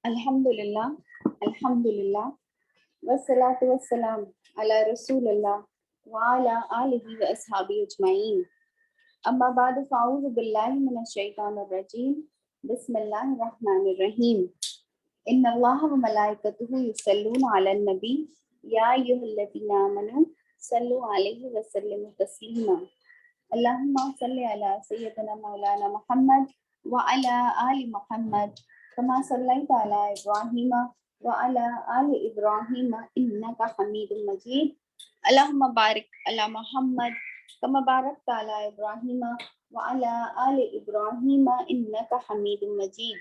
Alhamdulillah, Alhamdulillah, wassalatu wassalam ala Rasulillah wa ala alihi wa ashabi ajma'in. Amma ba'du fa'udhu billahi minash shaitanir rajim. Bismillahir rahmanir rahim. Inna Allaha wa malaikatahu yusalluna 'alan nabi ya ayyuhalladhina amanu sallu 'alaihi wa sallimu taslima. Allahumma salli ala sayyidina maulana Muhammad wa ala ali Muhammad kama sallaita ala Ibrahim wa ala ali Ibrahim innaka Hamidum Majid. Allahumma barik ala Muhammad kama barakta ala Ibrahim wa ala ali Ibrahim innaka Hamidum Majid.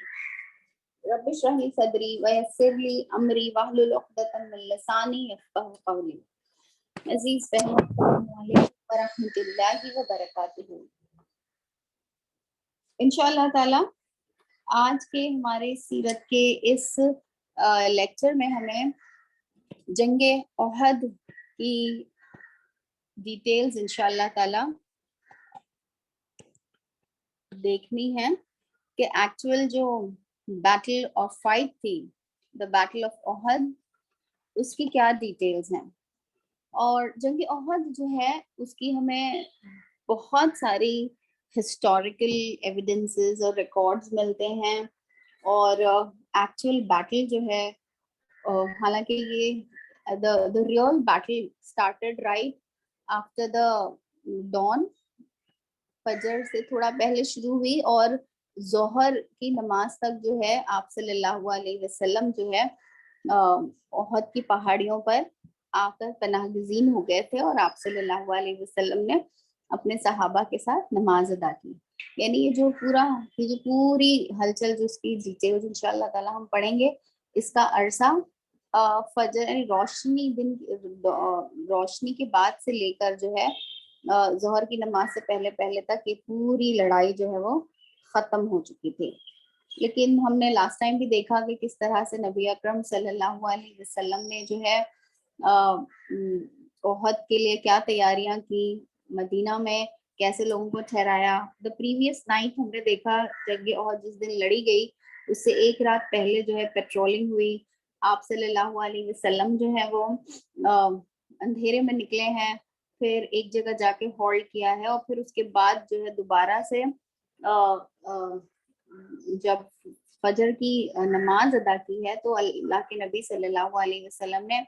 Rabbi shrah li sadri wa yassir li amri wahlul 'uqdatam min lisani yafqahu qawli. عزیز بہنوں السلام علیکم ورحمۃ اللہ وبرکاتہ. انشاءاللہ تعالی آج کے ہمارے سیرت کے اس لیکچر میں ہمیں جنگ احد کی ڈیٹیلز انشاءاللہ تعالی دیکھنی ہے کہ ایکچوئل جو بیٹل آف فائٹ تھی، دا بیٹل آف احد، اس کی کیا ڈیٹیلز ہیں. اور جنگ احد جو ہے اس کی ہمیں بہت ساری ہسٹوریکل ایویڈنسز اور ریکارڈز ملتے ہیں، اور ایکچوئل بیٹل جو ہے حالانکہ یہ the real battle started right after the dawn، فجر سے تھوڑا پہلے شروع ہوئی، اور ظہر کی نماز تک جو ہے آپ صلی اللہ علیہ وسلم جو ہے احد کی پہاڑیوں پر آ کر پناہ گزین ہو گئے تھے، اور آپ صلی اللہ علیہ وسلم نے اپنے صحابہ کے ساتھ نماز ادا کی. یعنی یہ جو پوری ہلچل جو اس کی ڈیٹیلز انشاءاللہ تعالی ہم پڑھیں گے، اس کا عرصہ فجر یعنی روشنی کے بعد سے لے کر جو ہے ظہر کی نماز سے پہلے تک یہ پوری لڑائی جو ہے وہ ختم ہو چکی تھی. لیکن ہم نے لاسٹ ٹائم بھی دیکھا کہ کس طرح سے نبی اکرم صلی اللہ علیہ وسلم نے جو ہے احد کے لیے کیا تیاریاں کی، مدینہ میں کیسے لوگوں کو ٹھہرایا. دا پریویس نائٹ ہم نے دیکھا جنگ احد جس دن لڑی گئی اس سے ایک رات پہلے جو ہے پیٹرولنگ ہوئی. آپ صلی اللہ علیہ وسلم جو ہے وہ اندھیرے میں نکلے ہیں، پھر ایک جگہ جا کے ہالٹ کیا ہے، اور پھر اس کے بعد جو ہے دوبارہ سے جب فجر کی نماز ادا کی ہے تو اللہ کے نبی صلی اللہ علیہ وسلم نے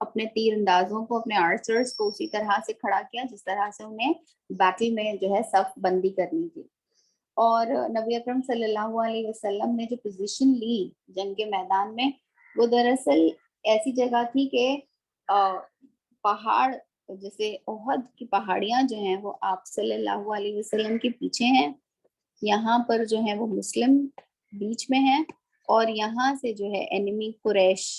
اپنے تیر اندازوں کو، اپنے آرچرز کو اسی طرح سے کھڑا کیا جس طرح سے انہیں بیٹل میں جو ہے صف بندی کرنی تھی. اور نبی اکرم صلی اللہ علیہ وسلم نے جو پوزیشن لی جنگ کے میدان میں، وہ دراصل ایسی جگہ تھی کہ پہاڑ جیسے احد کی پہاڑیاں جو ہیں وہ آپ صلی اللہ علیہ وسلم کے پیچھے ہیں، یہاں پر جو ہے وہ مسلم بیچ میں ہیں، اور یہاں سے جو ہے انیمی قریش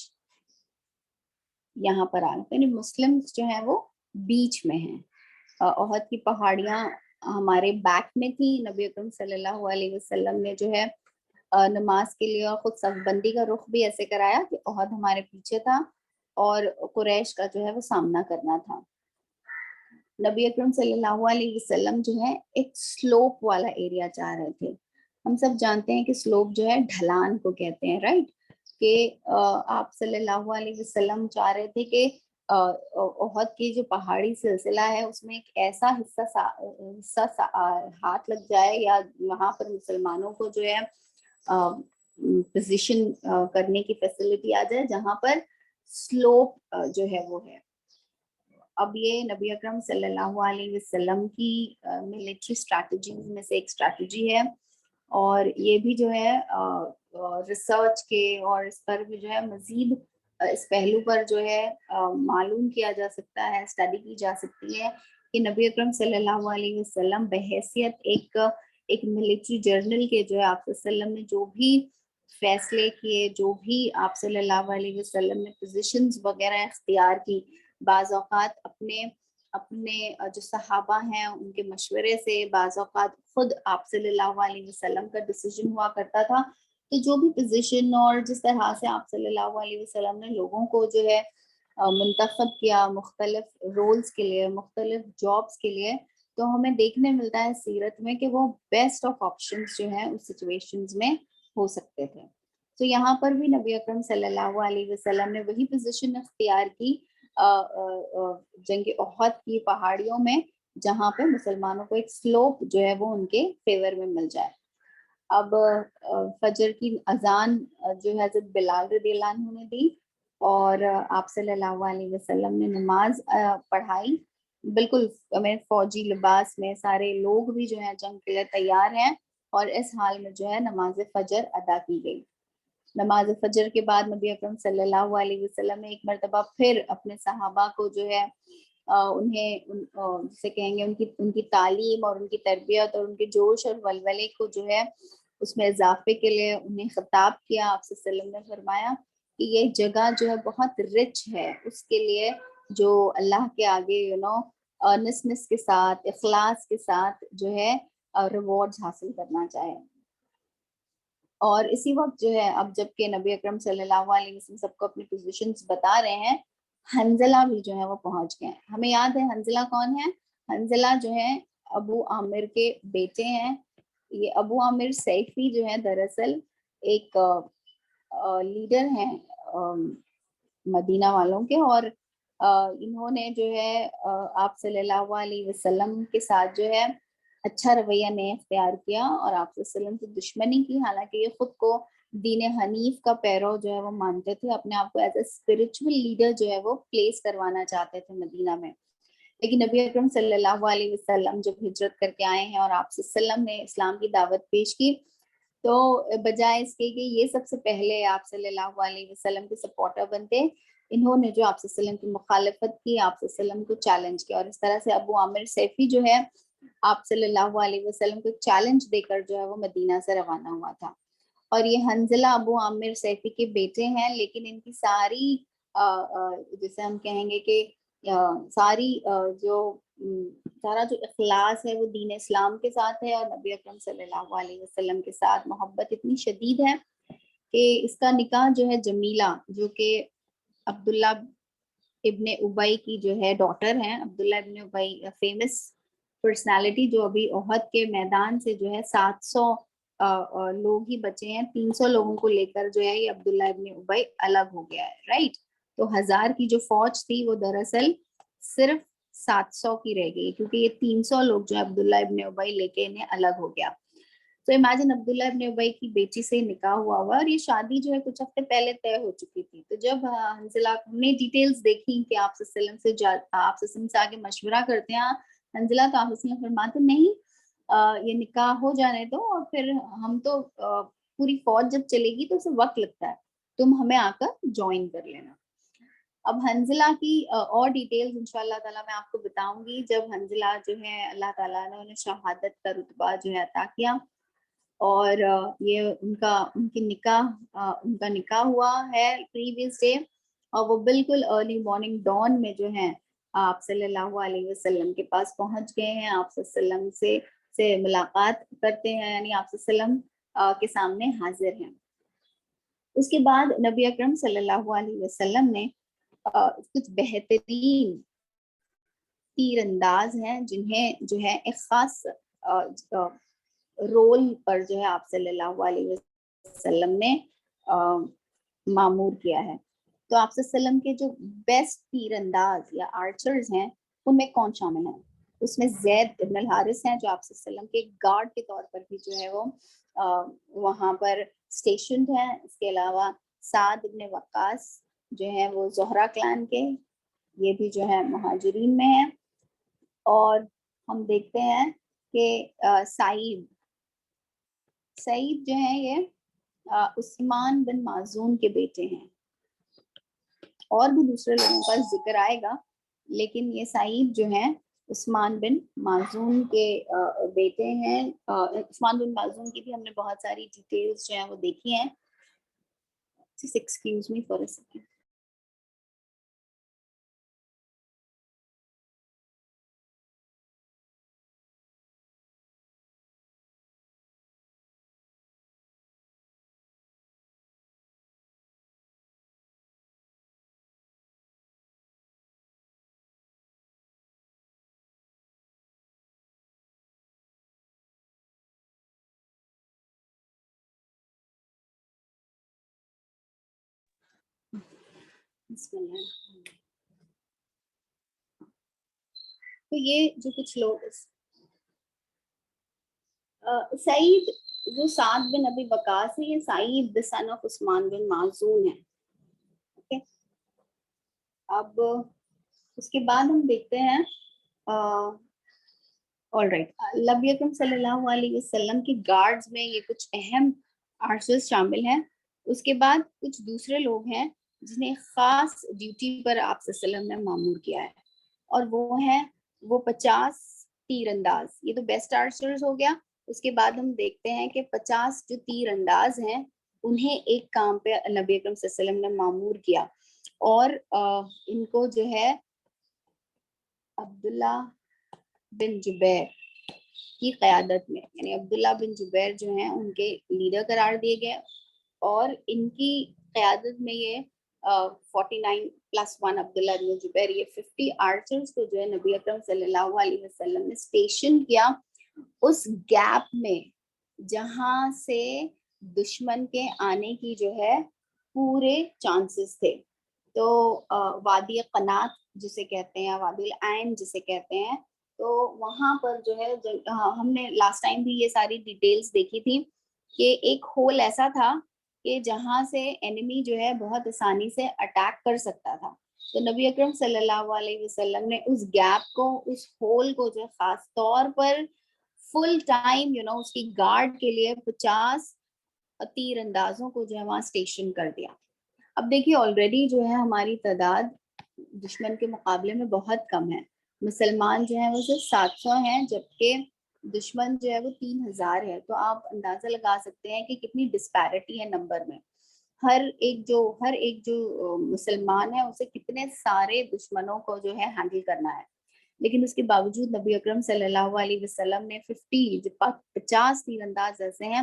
یہاں پر آ رہے، یعنی مسلم جو ہیں وہ بیچ میں ہیں. احد کی پہاڑیاں ہمارے بیک میں تھی. نبی اکرم صلی اللہ علیہ وسلم نے جو ہے نماز کے لیے خود صف بندی کا رخ بھی ایسے کرایا کہ احد ہمارے پیچھے تھا اور قریش کا جو ہے وہ سامنا کرنا تھا. نبی اکرم صلی اللہ علیہ وسلم جو ہے ایک سلوپ والا ایریا چاہ رہے تھے. ہم سب جانتے ہیں کہ سلوپ جو ہے ڈھلان کو کہتے ہیں، رائٹ، کہ آپ صلی اللہ علیہ وسلم چاہ رہے تھے کہ احد کی جو پہاڑی سلسلہ ہے اس میں ایک ایسا حصہ ہاتھ لگ جائے یا وہاں پر مسلمانوں کو جو ہے پوزیشن کرنے کی فیسلٹی آ جائے جہاں پر سلوپ جو ہے وہ ہے. اب یہ نبی اکرم صلی اللہ علیہ وسلم کی ملٹری اسٹریٹجیز میں سے ایک اسٹریٹجی ہے، اور یہ بھی جو ہے ریسرچ کے اور اس پر بھی جو ہے مزید اس پہلو پر جو ہے معلوم کیا جا سکتا ہے، اسٹڈی کی جا سکتی ہے کہ نبی اکرم صلی اللہ علیہ وسلم بحیثیت ایک ملٹری جرنل کے جو ہے آپ صلی اللہ علیہ وسلم نے جو بھی فیصلے کیے، جو بھی آپ صلی اللہ علیہ وسلم نے پوزیشنز وغیرہ اختیار کی، بعض اوقات اپنے جو صحابہ ہیں ان کے مشورے سے، بعض اوقات خود آپ صلی اللہ علیہ وسلم کا ڈیسیجن ہوا کرتا تھا. تو جو بھی پوزیشن اور جس طرح سے آپ صلی اللہ علیہ وسلم نے لوگوں کو جو ہے منتخب کیا مختلف رولز کے لیے، مختلف جابز کے لیے، تو ہمیں دیکھنے ملتا ہے سیرت میں کہ وہ بیسٹ آف آپشنز جو ہیں اس سچویشنز میں ہو سکتے تھے. تو یہاں پر بھی نبی اکرم صلی اللہ علیہ وسلم نے وہی پوزیشن اختیار کی جنگ احد کی پہاڑیوں میں، جہاں پہ مسلمانوں کو ایک سلوپ جو ہے وہ ان کے فیور میں مل جائے. اب فجر کی اذان جو ہے حضرت بلال رضی اللہ عنہ نے دی، اور آپ صلی اللہ علیہ وسلم نے نماز پڑھائی، بالکل میں فوجی لباس میں سارے لوگ بھی جو ہے جنگ کے لیے تیار ہیں، اور اس حال میں جو ہے نماز فجر ادا کی گئی. نماز فجر کے بعد نبی اکرم صلی اللہ علیہ وسلم نے ایک مرتبہ پھر اپنے صحابہ کو جو ہے انہیں جسے کہیں گے ان کی تعلیم اور ان کی تربیت اور ان کے جوش اور ولولے کو جو ہے اس میں اضافے کے لیے انہیں خطاب کیا. آپ صلی اللہ علیہ وسلم نے فرمایا کہ یہ جگہ جو ہے بہت رچ ہے اس کے لیے جو اللہ کے آگے ارنسنس کے ساتھ، اخلاص کے ساتھ جو ہے ریوارڈز حاصل کرنا چاہے. اور اسی وقت جو ہے اب جب کہ نبی اکرم صلی اللہ علیہ وسلم سب کو اپنی پوزیشنز بتا رہے ہیں، حنزلہ بھی جو ہے وہ پہنچ گئے. ہمیں یاد ہے حنزلہ کون ہے؟ حنزلہ جو ہے ابو عامر کے بیٹے ہیں. یہ ابو عامر سیفی جو ہے دراصل ایک لیڈر ہیں مدینہ والوں کے، اور انہوں نے جو ہے آپ صلی اللہ علیہ وسلم کے ساتھ جو ہے اچھا رویہ نہیں اختیار کیا اور آپ صلی اللہ علیہ وسلم سے دشمنی کی. حالانکہ یہ خود کو دین حنیف کا پیرو جو ہے وہ مانتے تھے، اپنے آپ کو ایز اے اسپرچل لیڈر جو ہے وہ پلیس کروانا چاہتے تھے مدینہ میں. لیکن نبی اکرم صلی اللہ علیہ وسلم جب ہجرت کر کے آئے ہیں اور آپ صلی اللہ علیہ وسلم نے اسلام کی دعوت پیش کی، تو بجائے اس کے کہ یہ سب سے پہلے آپ صلی اللہ علیہ وسلم کے سپورٹر بنتے، انہوں نے جو آپ صلی اللہ علیہ وسلم کی مخالفت کی، آپ صلی اللہ علیہ وسلم کو چیلنج کیا. اور اس طرح سے ابو عامر سیفی جو ہے آپ صلی اللہ علیہ وسلم کو چیلنج دے کر جو ہے وہ مدینہ سے روانہ ہوا تھا. اور یہ حنزلہ ابو عامر سیفی کے بیٹے ہیں، لیکن ان کی ساری جیسے ہم کہیں گے کہ ساری سارا جو اخلاص ہے وہ دین اسلام کے ساتھ ہے، اور نبی اکرم صلی اللہ علیہ وسلم کے ساتھ محبت اتنی شدید ہے کہ اس کا نکاح جو ہے جمیلہ، جو کہ عبداللہ ابن ابئی کی جو ہے ڈاٹر ہیں. عبداللہ ابن ابئی فیمس پرسنالٹی جو ابھی احد کے میدان سے جو ہے 700 لوگ ہی بچے ہیں، 300 لوگوں کو لے کر جو ہے یہ عبداللہ ابن ابئی الگ ہو گیا ہے، رائٹ. تو 1000 کی جو فوج تھی وہ دراصل صرف 700 کی رہ گئی، کیونکہ یہ 300 لوگ جو عبداللہ ابن ابئی لے کے انہیں الگ ہو گیا. تو امیجن عبداللہ ابن ابئی کی بیٹی سے نکاح ہوا اور یہ شادی جو ہے کچھ ہفتے پہلے طے ہو چکی تھی. تو جب حنزلہ نے ڈیٹیلز دیکھی کہ آپ صلی اللہ علیہ وسلم سے آپ صلی اللہ علیہ وسلم سے آگے مشورہ کرتے ہیں حنزلہ، تو آپ اس میں فرماتے نہیں یہ نکاح ہو جانے دو، اور پھر ہم تو پوری فوج جب چلے گی تو اسے وقت لگتا ہے، تم ہمیں آ کر جوائن کر لینا. اب حنزلہ کی اور ڈیٹیلز انشاءاللہ تعالیٰ میں آپ کو بتاؤں گی جب حنزلہ جو ہے اللہ تعالیٰ نے انہیں شہادت کا رتبہ جو ہے عطا کیا، اور یہ ان کا نکاح ہوا ہے پریویس ڈے، اور وہ بالکل ارلی مارننگ ڈان میں جو ہے آپ صلی اللہ علیہ وسلم کے پاس پہنچ گئے ہیں، آپ صلی اللہ علیہ وسلم سے ملاقات کرتے ہیں، یعنی آپ صلی اللہ علیہ وسلم کے سامنے حاضر ہیں. اس کے بعد نبی اکرم صلی اللہ علیہ وسلم نے کچھ بہترین تیر انداز ہیں جنہیں جو ہے ایک خاص رول پر جو ہے آپ صلی اللہ علیہ وسلم نے معمور کیا ہے. تو آپ صلی اللہ علیہ وسلم کے جو بیسٹ تیر انداز یا آرچرز ہیں ان میں کون شامل ہیں؟ اس میں زید ابن الحارث ہیں جو آپ صلی اللہ علیہ وسلم کے گارڈ کے طور پر بھی جو ہے وہ وہاں پر اسٹیشنڈ ہیں. اس کے علاوہ سعد ابن وقاص جو ہیں وہ زہرہ کلان کے، یہ بھی جو ہے مہاجرین میں ہیں. اور ہم دیکھتے ہیں کہ سعید جو ہیں یہ عثمان بن معزون کے بیٹے ہیں. اور بھی دوسرے لوگوں کا ذکر آئے گا، لیکن یہ سعید جو ہیں عثمان بن معزون کے بیٹے ہیں. عثمان بن معزون کی بھی ہم نے بہت ساری ڈیٹیلز جو ہیں وہ دیکھی ہیں. Excuse me for a second. بسم اللہ. تو یہ جو کچھ لوگ سعید جو سعد بن ابی وقاص ہے، یہ سعید the son of عثمان بن معزون ہے. اوکے، اب اس کے بعد ہم دیکھتے ہیں نبی اکرم صلی اللہ علیہ وسلم کی گارڈز میں یہ کچھ اہم آرچرز شامل ہیں. اس کے بعد کچھ دوسرے لوگ ہیں جنہیں خاص ڈیوٹی پر آپ صلی اللہ علیہ وسلم نے معمور کیا ہے، اور وہ ہیں 50 تیر انداز. یہ تو بیسٹ آرچرز ہو گیا. اس کے بعد ہم دیکھتے ہیں کہ 50 جو تیر انداز ہیں انہیں ایک کام پہ نبی اکرم صلی اللہ علیہ وسلم نے معمور کیا، اور ان کو جو ہے عبداللہ بن جبیر کی قیادت میں، یعنی عبداللہ بن جبیر جو ہیں ان کے لیڈر قرار دیے گئے، اور ان کی قیادت میں یہ 49+1 عبداللہ بن جبیر، یہ 50 آرچرز کو جو ہے نبی اکرم صلی اللہ علیہ وسلم نے اسٹیشن کیا اس گیپ میں جہاں سے دشمن کے آنے کی جو ہے پورے چانسز تھے. تو وادی قنات جسے کہتے ہیں، وادی العین جسے کہتے ہیں، تو وہاں پر جو ہے ہم نے لاسٹ ٹائم بھی یہ ساری ڈیٹیلز دیکھی تھی کہ ایک ہول ایسا تھا کہ جہاں سے انیمی جو ہے بہت آسانی سے اٹیک کر سکتا تھا. تو نبی اکرم صلی اللہ علیہ وسلم نے اس گیپ کو، اس ہول کو جو ہے خاص طور پر فل ٹائم اس کی گارڈ کے لیے 50 تیر اندازوں کو جو ہے وہاں اسٹیشن کر دیا. اب دیکھیے آلریڈی جو ہے ہماری تعداد دشمن کے مقابلے میں بہت کم ہے. مسلمان جو ہیں وہ صرف 700 ہیں، جبکہ دشمن جو ہے وہ 3000 ہے. تو آپ اندازہ لگا سکتے ہیں کہ کتنی ڈسپیرٹی ہے نمبر میں. ہر ایک جو مسلمان ہے اسے کتنے سارے دشمنوں کو جو ہے ہینڈل کرنا ہے. لیکن اس کے باوجود نبی اکرم صلی اللہ علیہ وسلم نے 50 تیر انداز ایسے ہیں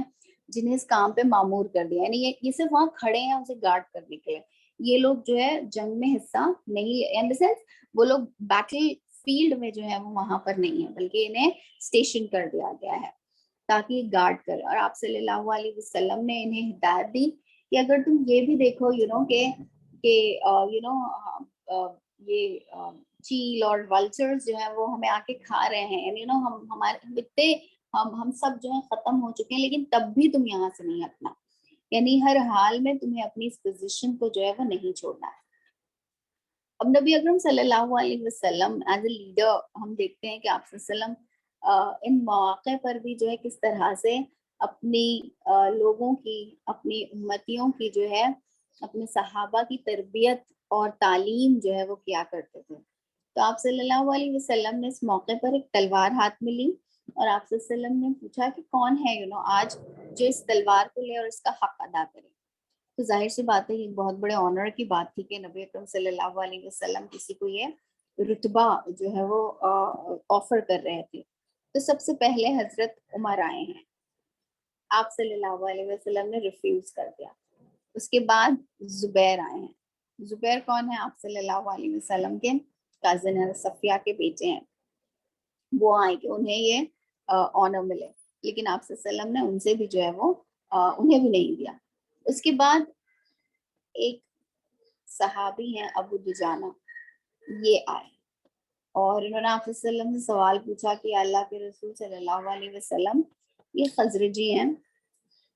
جنہیں اس کام پہ معمور کر دیا. یعنی یہ صرف وہاں کھڑے ہیں اسے گارڈ کرنے کے لیے. یہ لوگ جو ہے جنگ میں حصہ نہیں ان دا سینس، وہ لوگ بیٹل فیلڈ میں جو ہے وہ وہاں پر نہیں ہے، بلکہ انہیں اسٹیشن کر دیا گیا ہے تاکہ یہ گارڈ کرے. اور آپ صلی اللہ علیہ وسلم نے انہیں ہدایت دی کہ اگر تم یہ بھی دیکھو یہ چیل اور ولچرز جو ہیں وہ ہمیں آ کے کھا رہے ہیں، ہم سب جو ہیں ختم ہو چکے ہیں، لیکن تب بھی تم یہاں سے نہیں ہٹنا. یعنی ہر حال میں تمہیں اپنی اس پوزیشن کو جو ہے وہ نہیں چھوڑنا ہے. اب نبی اکرم صلی اللہ علیہ وسلم ایز اے لیڈر ہم دیکھتے ہیں کہ آپ صلی اللہ علیہ وسلم ان مواقع پر بھی جو ہے کس طرح سے اپنی لوگوں کی، اپنی امتیوں کی جو ہے، اپنے صحابہ کی تربیت اور تعلیم جو ہے وہ کیا کرتے تھے. تو آپ صلی اللہ علیہ وسلم نے اس موقع پر ایک تلوار ہاتھ میں لی، اور آپ صلی اللہ علیہ وسلم نے پوچھا کہ کون ہے آج جو اس تلوار کو لے اور اس کا حق ادا کرے. تو ظاہر سی بات ہے یہ بہت بڑے آنر کی بات تھی کہ نبی اکرم صلی اللہ علیہ وسلم کسی کو یہ رتبہ جو ہے وہ آفر کر رہے تھے. تو سب سے پہلے حضرت عمر آئے ہیں، آپ صلی اللہ علیہ وسلم نے ریفیوز کر دیا. اس کے بعد زبیر آئے ہیں. زبیر کون ہے؟ آپ صلی اللہ علیہ وسلم کے کازن ہیں، صفیہ کے بیٹے ہیں. وہ آئے کہ انہیں یہ آنر ملے، لیکن آپ صلی اللہ علیہ وسلم نے ان سے بھی جو ہے وہ انہیں بھی نہیں دیا. اس کے بعد ایک صحابی ہیں ابو دجانہ، یہ آئے اور انہوں نے آپ صلی اللہ علیہ وسلم سے سوال پوچھا کہ اللہ کے رسول صلی اللہ علیہ وسلم، یہ خزرجی ہیں،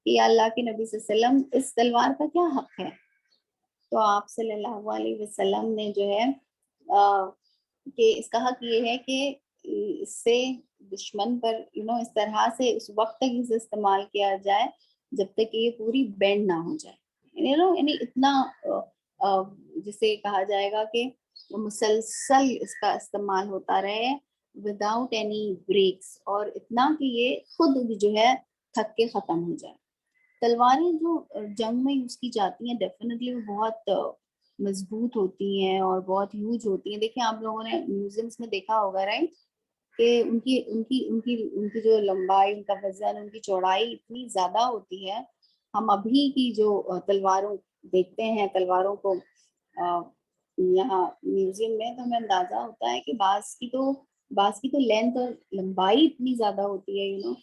کہ اللہ کے نبی صلی اللہ علیہ وسلم اس تلوار کا کیا حق ہے؟ تو آپ صلی اللہ علیہ وسلم نے جو ہے کہ اس کا حق یہ ہے کہ اس سے دشمن پر اس طرح سے اس وقت تک اسے استعمال کیا جائے جب تک کہ یہ پوری بینڈ نہ ہو جائے. یعنی اتنا جسے کہا جائے گا کہ مسلسل اس کا استعمال ہوتا رہے وداؤٹ اینی بریکس، اور اتنا کہ یہ خود جو ہے تھک کے ختم ہو جائے. تلواریں جو جنگ میں یوز کی جاتی ہیں ڈیفینیٹلی وہ بہت مضبوط ہوتی ہیں اور بہت ہیوج ہوتی ہیں. دیکھیں آپ لوگوں نے میوزیمس میں دیکھا ہوگا رائٹ کہ ان کی جو لمبائی، ان کا وزن، ان کی چوڑائی اتنی زیادہ ہوتی ہے. ہم ابھی کی جو تلواروں دیکھتے ہیں، تلواروں کو یہاں میوزیم میں، تو ہمیں اندازہ ہوتا ہے کہ بعض کی تو لینتھ اور لمبائی اتنی زیادہ ہوتی ہے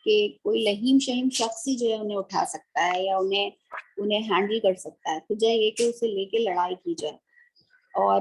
کہ کوئی لہیم شہیم شخص ہی جو ہے انہیں اٹھا سکتا ہے یا انہیں ہینڈل کر سکتا ہے. تو یہ کہ اسے لے کے لڑائی کی جائے. اور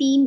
3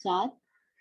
4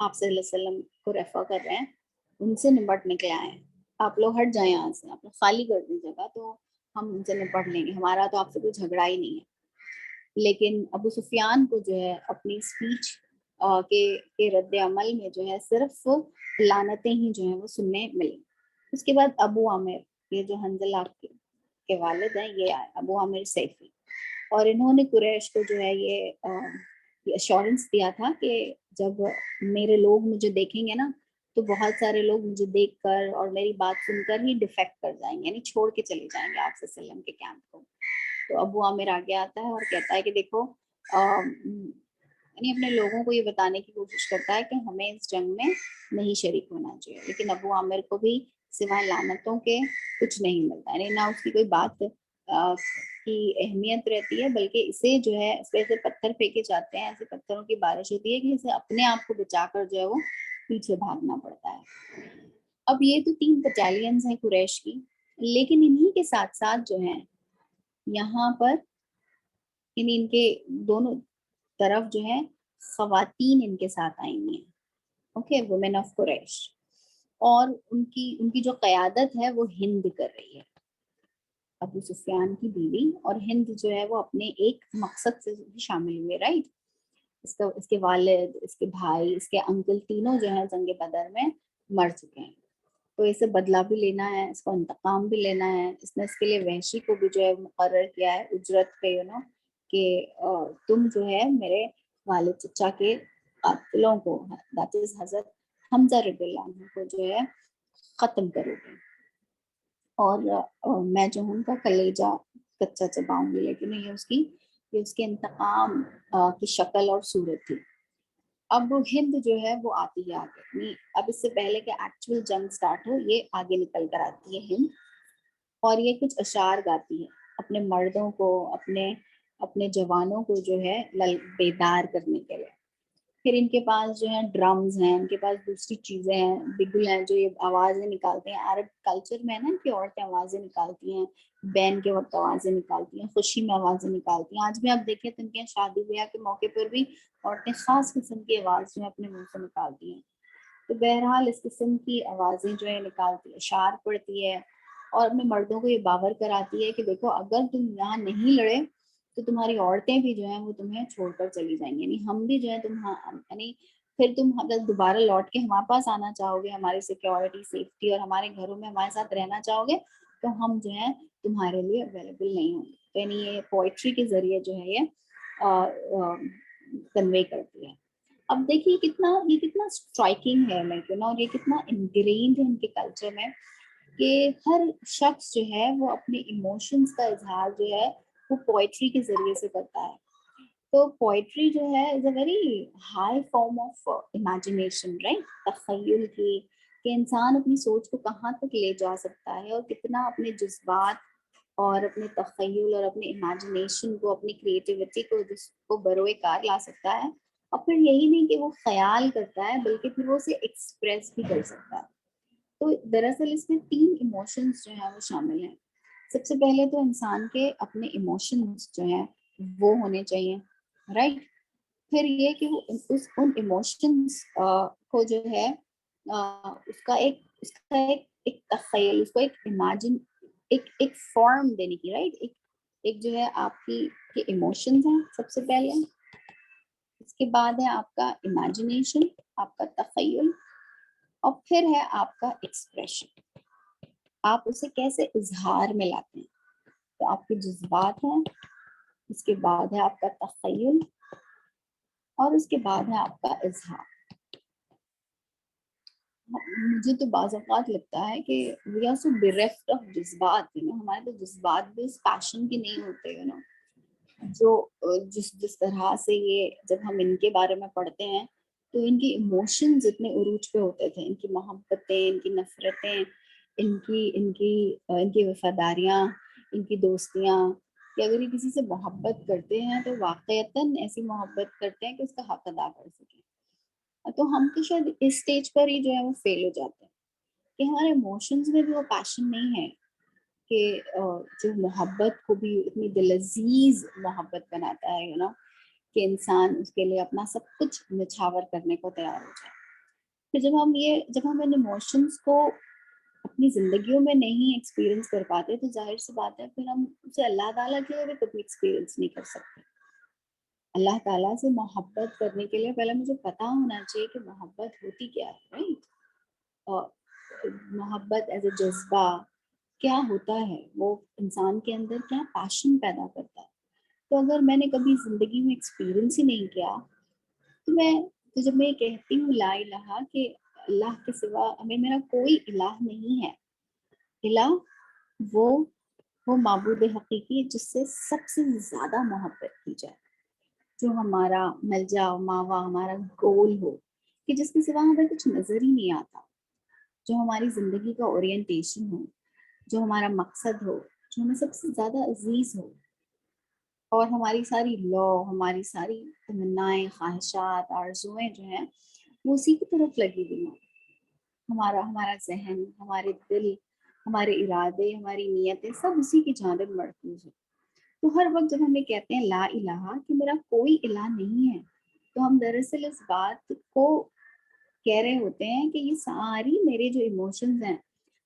آپ صلی اللہ علیہ وسلم کو ریفر کر رہے ہیں, ان سے نمٹنے کے آئے ہیں. آپ لوگ ہٹ جائیں یہاں سے, آپ لوگ خالی کر دیں جگہ, تو ہم ان سے نپٹ لیں گے, ہمارا تو آپ سے کوئی جھگڑا ہی نہیں ہے. لیکن ابو سفیان کو جو ہے اپنی اسپیچ کے رد عمل میں جو ہے صرف لعنتیں ہی جو ہیں وہ سننے ملی. اس کے بعد ابو عامر, یہ جو حنظلہ کے والد ہیں, یہ ابو عامر سیفی, اور انہوں نے قریش کو جو ہے یہ ایشورنس دیا تھا کہ جب میرے لوگ مجھے دیکھیں گے نا, تو بہت سارے لوگ مجھے دیکھ کر اور میری بات سن کر ہی ڈیفیکٹ کر جائیں گے, یعنی چھوڑ کے چلے جائیں گے آپ صلی اللہ علیہ وسلم کے کیمپ کو. تو ابو عامر آگے آتا ہے اور کہتا ہے کہ دیکھو, یعنی اپنے لوگوں کو یہ بتانے کی کوشش کرتا ہے کہ ہمیں اس جنگ میں نہیں شریک ہونا چاہیے. لیکن ابو عامر کو بھی سوائے لعنتوں کے کچھ نہیں ملتا, یعنی نہ اس کی کوئی بات کی اہمیت رہتی ہے, بلکہ اسے جو ہے اس پہ ایسے پتھر پھینکے جاتے ہیں, ایسے پتھروں کی بارش ہوتی ہے کہ اسے اپنے آپ کو بچا کر جو ہے وہ پیچھے بھاگنا پڑتا ہے. اب یہ تو 3 بٹالینز ہیں قریش کی, لیکن انہی کے ساتھ ساتھ جو ہیں یہاں پر ان کے دونوں طرف جو ہے خواتین ان کے ساتھ آئی ہوئی ہیں, اوکے, وومن آف قریش, اور ان کی جو قیادت ہے وہ ہند کر رہی ہے, ابو سفیان کی بیوی. اور ہند جو ہے وہ اپنے ایک مقصد سے بھی شامل ہوئے, رائٹ. اس کے والد, اس کے بھائی, اس کے انکل, تینوں جو ہیں جنگ بدر میں مر چکے ہیں. تو اسے بدلہ بھی لینا ہے, اس کو انتقام بھی لینا ہے. اس نے اس کے لیے وحشی کو بھی جو ہے مقرر کیا ہے اجرت پہ, کہ تم جو ہے میرے والد چچا کے قاتلوں کو, دیٹ از حضرت حمزہ رضی اللہ عنہ کو جو ہے ختم کرو گے, اور میں جو ہوں ان کا کلیجہ کچا چباؤں گی. لیکن یہ اس کے انتقام کی شکل اور صورت تھی. اب ہند جو ہے وہ آتی ہے آگے, اب اس سے پہلے کہ ایکچوئل جنگ سٹارٹ ہو, یہ آگے نکل کر آتی ہے ہند, اور یہ کچھ اشعار گاتی ہے اپنے مردوں کو, اپنے جوانوں کو جو ہے بیدار کرنے کے لیے. پھر ان کے پاس جو ہے ڈرمز ہیں, ان کے پاس دوسری چیزیں ہیں, بگل ہیں جو یہ آوازیں نکالتے ہیں. عرب کلچر میں ہے نا کہ عورتیں آوازیں نکالتی ہیں, بین کے وقت آوازیں نکالتی ہیں, خوشی میں آوازیں نکالتی ہیں. آج بھی آپ دیکھیں تو ان کے شادی بیاہ کے موقع پر بھی عورتیں خاص قسم کی آواز جو ہے اپنے منہ سے نکالتی ہیں. تو بہرحال اس قسم کی آوازیں جو ہے نکالتی ہے, اشعار پڑتی ہے, اور اپنے مردوں کو یہ باور کراتی ہے کہ دیکھو اگر تم یہاں نہیں لڑے تو تمہاری عورتیں بھی جو ہیں وہ تمہیں چھوڑ کر چلی جائیں گی, یعنی ہم بھی جو ہے یعنی پھر تم اگر دوبارہ لوٹ کے ہمارے پاس آنا چاہو گے, ہماری سیکیورٹی, سیفٹی اور ہمارے گھروں میں ہمارے ساتھ رہنا چاہو گے, تو ہم جو ہے تمہارے لیے اویلیبل نہیں ہوں گے. یعنی یہ پوئٹری کے ذریعے جو ہے یہ کنوے کرتی ہے. اب دیکھیے یہ کتنا اسٹرائکنگ ہے اور یہ کتنا انگرینڈ ہے ان کے کلچر میں, کہ ہر شخص جو ہے وہ اپنے ایموشنز کا اظہار جو ہے وہ پوئٹری کے ذریعے سے کرتا ہے. تو پوئٹری جو ہے is a very high form of imagination, right, تخیل کی, کہ انسان اپنی سوچ کو کہاں تک لے جا سکتا ہے اور کتنا اپنے جذبات اور اپنے تخیل اور اپنے امیجنیشن کو, اپنی کریٹیوٹی کو بروئے کار لا سکتا ہے. اور پھر یہی نہیں کہ وہ خیال کرتا ہے, بلکہ پھر وہ اسے ایکسپریس بھی کر سکتا ہے. تو دراصل اس میں 3 ایموشنز جو ہیں وہ شامل ہیں. سب سے پہلے تو انسان کے اپنے ایموشنز جو ہیں وہ ہونے چاہیے, رائٹ. پھر یہ کہ وہ ان ایموشنز کو جو ہے اس کا ایک تخیل, اس کو ایک امیجن, ایک فارم دینے کی, رائٹ. ایک جو ہے آپ کی ایموشنز ہیں سب سے پہلے, اس کے بعد ہے آپ کا امیجنیشن, آپ کا تخیل, اور پھر ہے آپ کا ایکسپریشن. آپ اسے کیسے اظہار میں لاتے ہیں. تو آپ کے جذبات ہیں, اس کے بعد ہے آپ کا تخیل, اور اس کے بعد ہے آپ کا اظہار. مجھے تو بعض اوقات لگتا ہے کہ we are so bereft of جذبات, ہمارے تو جذبات بھی اس پیشن کے نہیں ہوتے, جو جس طرح سے یہ جب ہم ان کے بارے میں پڑھتے ہیں تو ان کی ایموشنز اتنے عروج پہ ہوتے تھے, ان کی محبتیں, ان کی نفرتیں, ان کی وفاداریاں, ان کی دوستیاں, کہ اگر یہ کسی سے محبت کرتے ہیں تو واقعتاً ایسی محبت کرتے ہیں کہ اس کا حق ادا کر سکیں. تو ہم تو شاید اس سٹیج پر ہی جو ہے وہ فیل ہو جاتے ہیں کہ ہمارے ایموشنز میں بھی وہ پیشن نہیں ہے کہ جو محبت کو بھی اتنی دلعزیز محبت بناتا ہے, کہ انسان اس کے لیے اپنا سب کچھ نچھاور کرنے کو تیار ہو جائے. پھر جب ہم ان ایموشنس کو اپنی زندگیوں میں نہیں ایکسپیرئنس کر پاتے تو ظاہر سی بات ہے پھر ہم اسے اللہ تعالیٰ کے لیے بھی کبھی ایکسپیرئنس نہیں کر سکتے. اللہ تعالیٰ سے محبت کرنے کے لیے پہلے مجھے پتا ہونا چاہیے کہ محبت ہوتی کیا ہے، رائٹ؟ اور محبت ایز اے جذبہ کیا ہوتا ہے، وہ انسان کے اندر کیا پیشن پیدا کرتا ہے. تو اگر میں نے کبھی زندگی میں ایکسپیرئنس ہی نہیں کیا تو جب میں کہتی ہوں لا الہ کہ اللہ کے سوا ہمیں میرا کوئی الہ نہیں ہے. الہ وہ معبود حقیقی جس سے سب سے زیادہ محبت کی جائے، جو ہمارا ملجا ماوا ہمارا گول ہو، کہ جس کے سوا ہمیں کچھ نظر ہی نہیں آتا، جو ہماری زندگی کا اورینٹیشن ہو، جو ہمارا مقصد ہو، جو ہمیں سب سے زیادہ عزیز ہو، اور ہماری ساری ہماری ساری تمنائیں، خواہشات، آرزوئیں جو ہیں وہ اسی کی طرف لگی ہوئی ہیں. ہمارا ذہن، ہمارے دل، ہمارے ارادے، ہماری نیتیں سب اسی کی جانب مرکوز ہیں. تو ہر وقت جب ہم یہ کہتے ہیں لا الہ کہ میرا کوئی الہ نہیں ہے، تو ہم دراصل اس بات کو کہہ رہے ہوتے ہیں کہ یہ ساری میرے جو ایموشنز ہیں،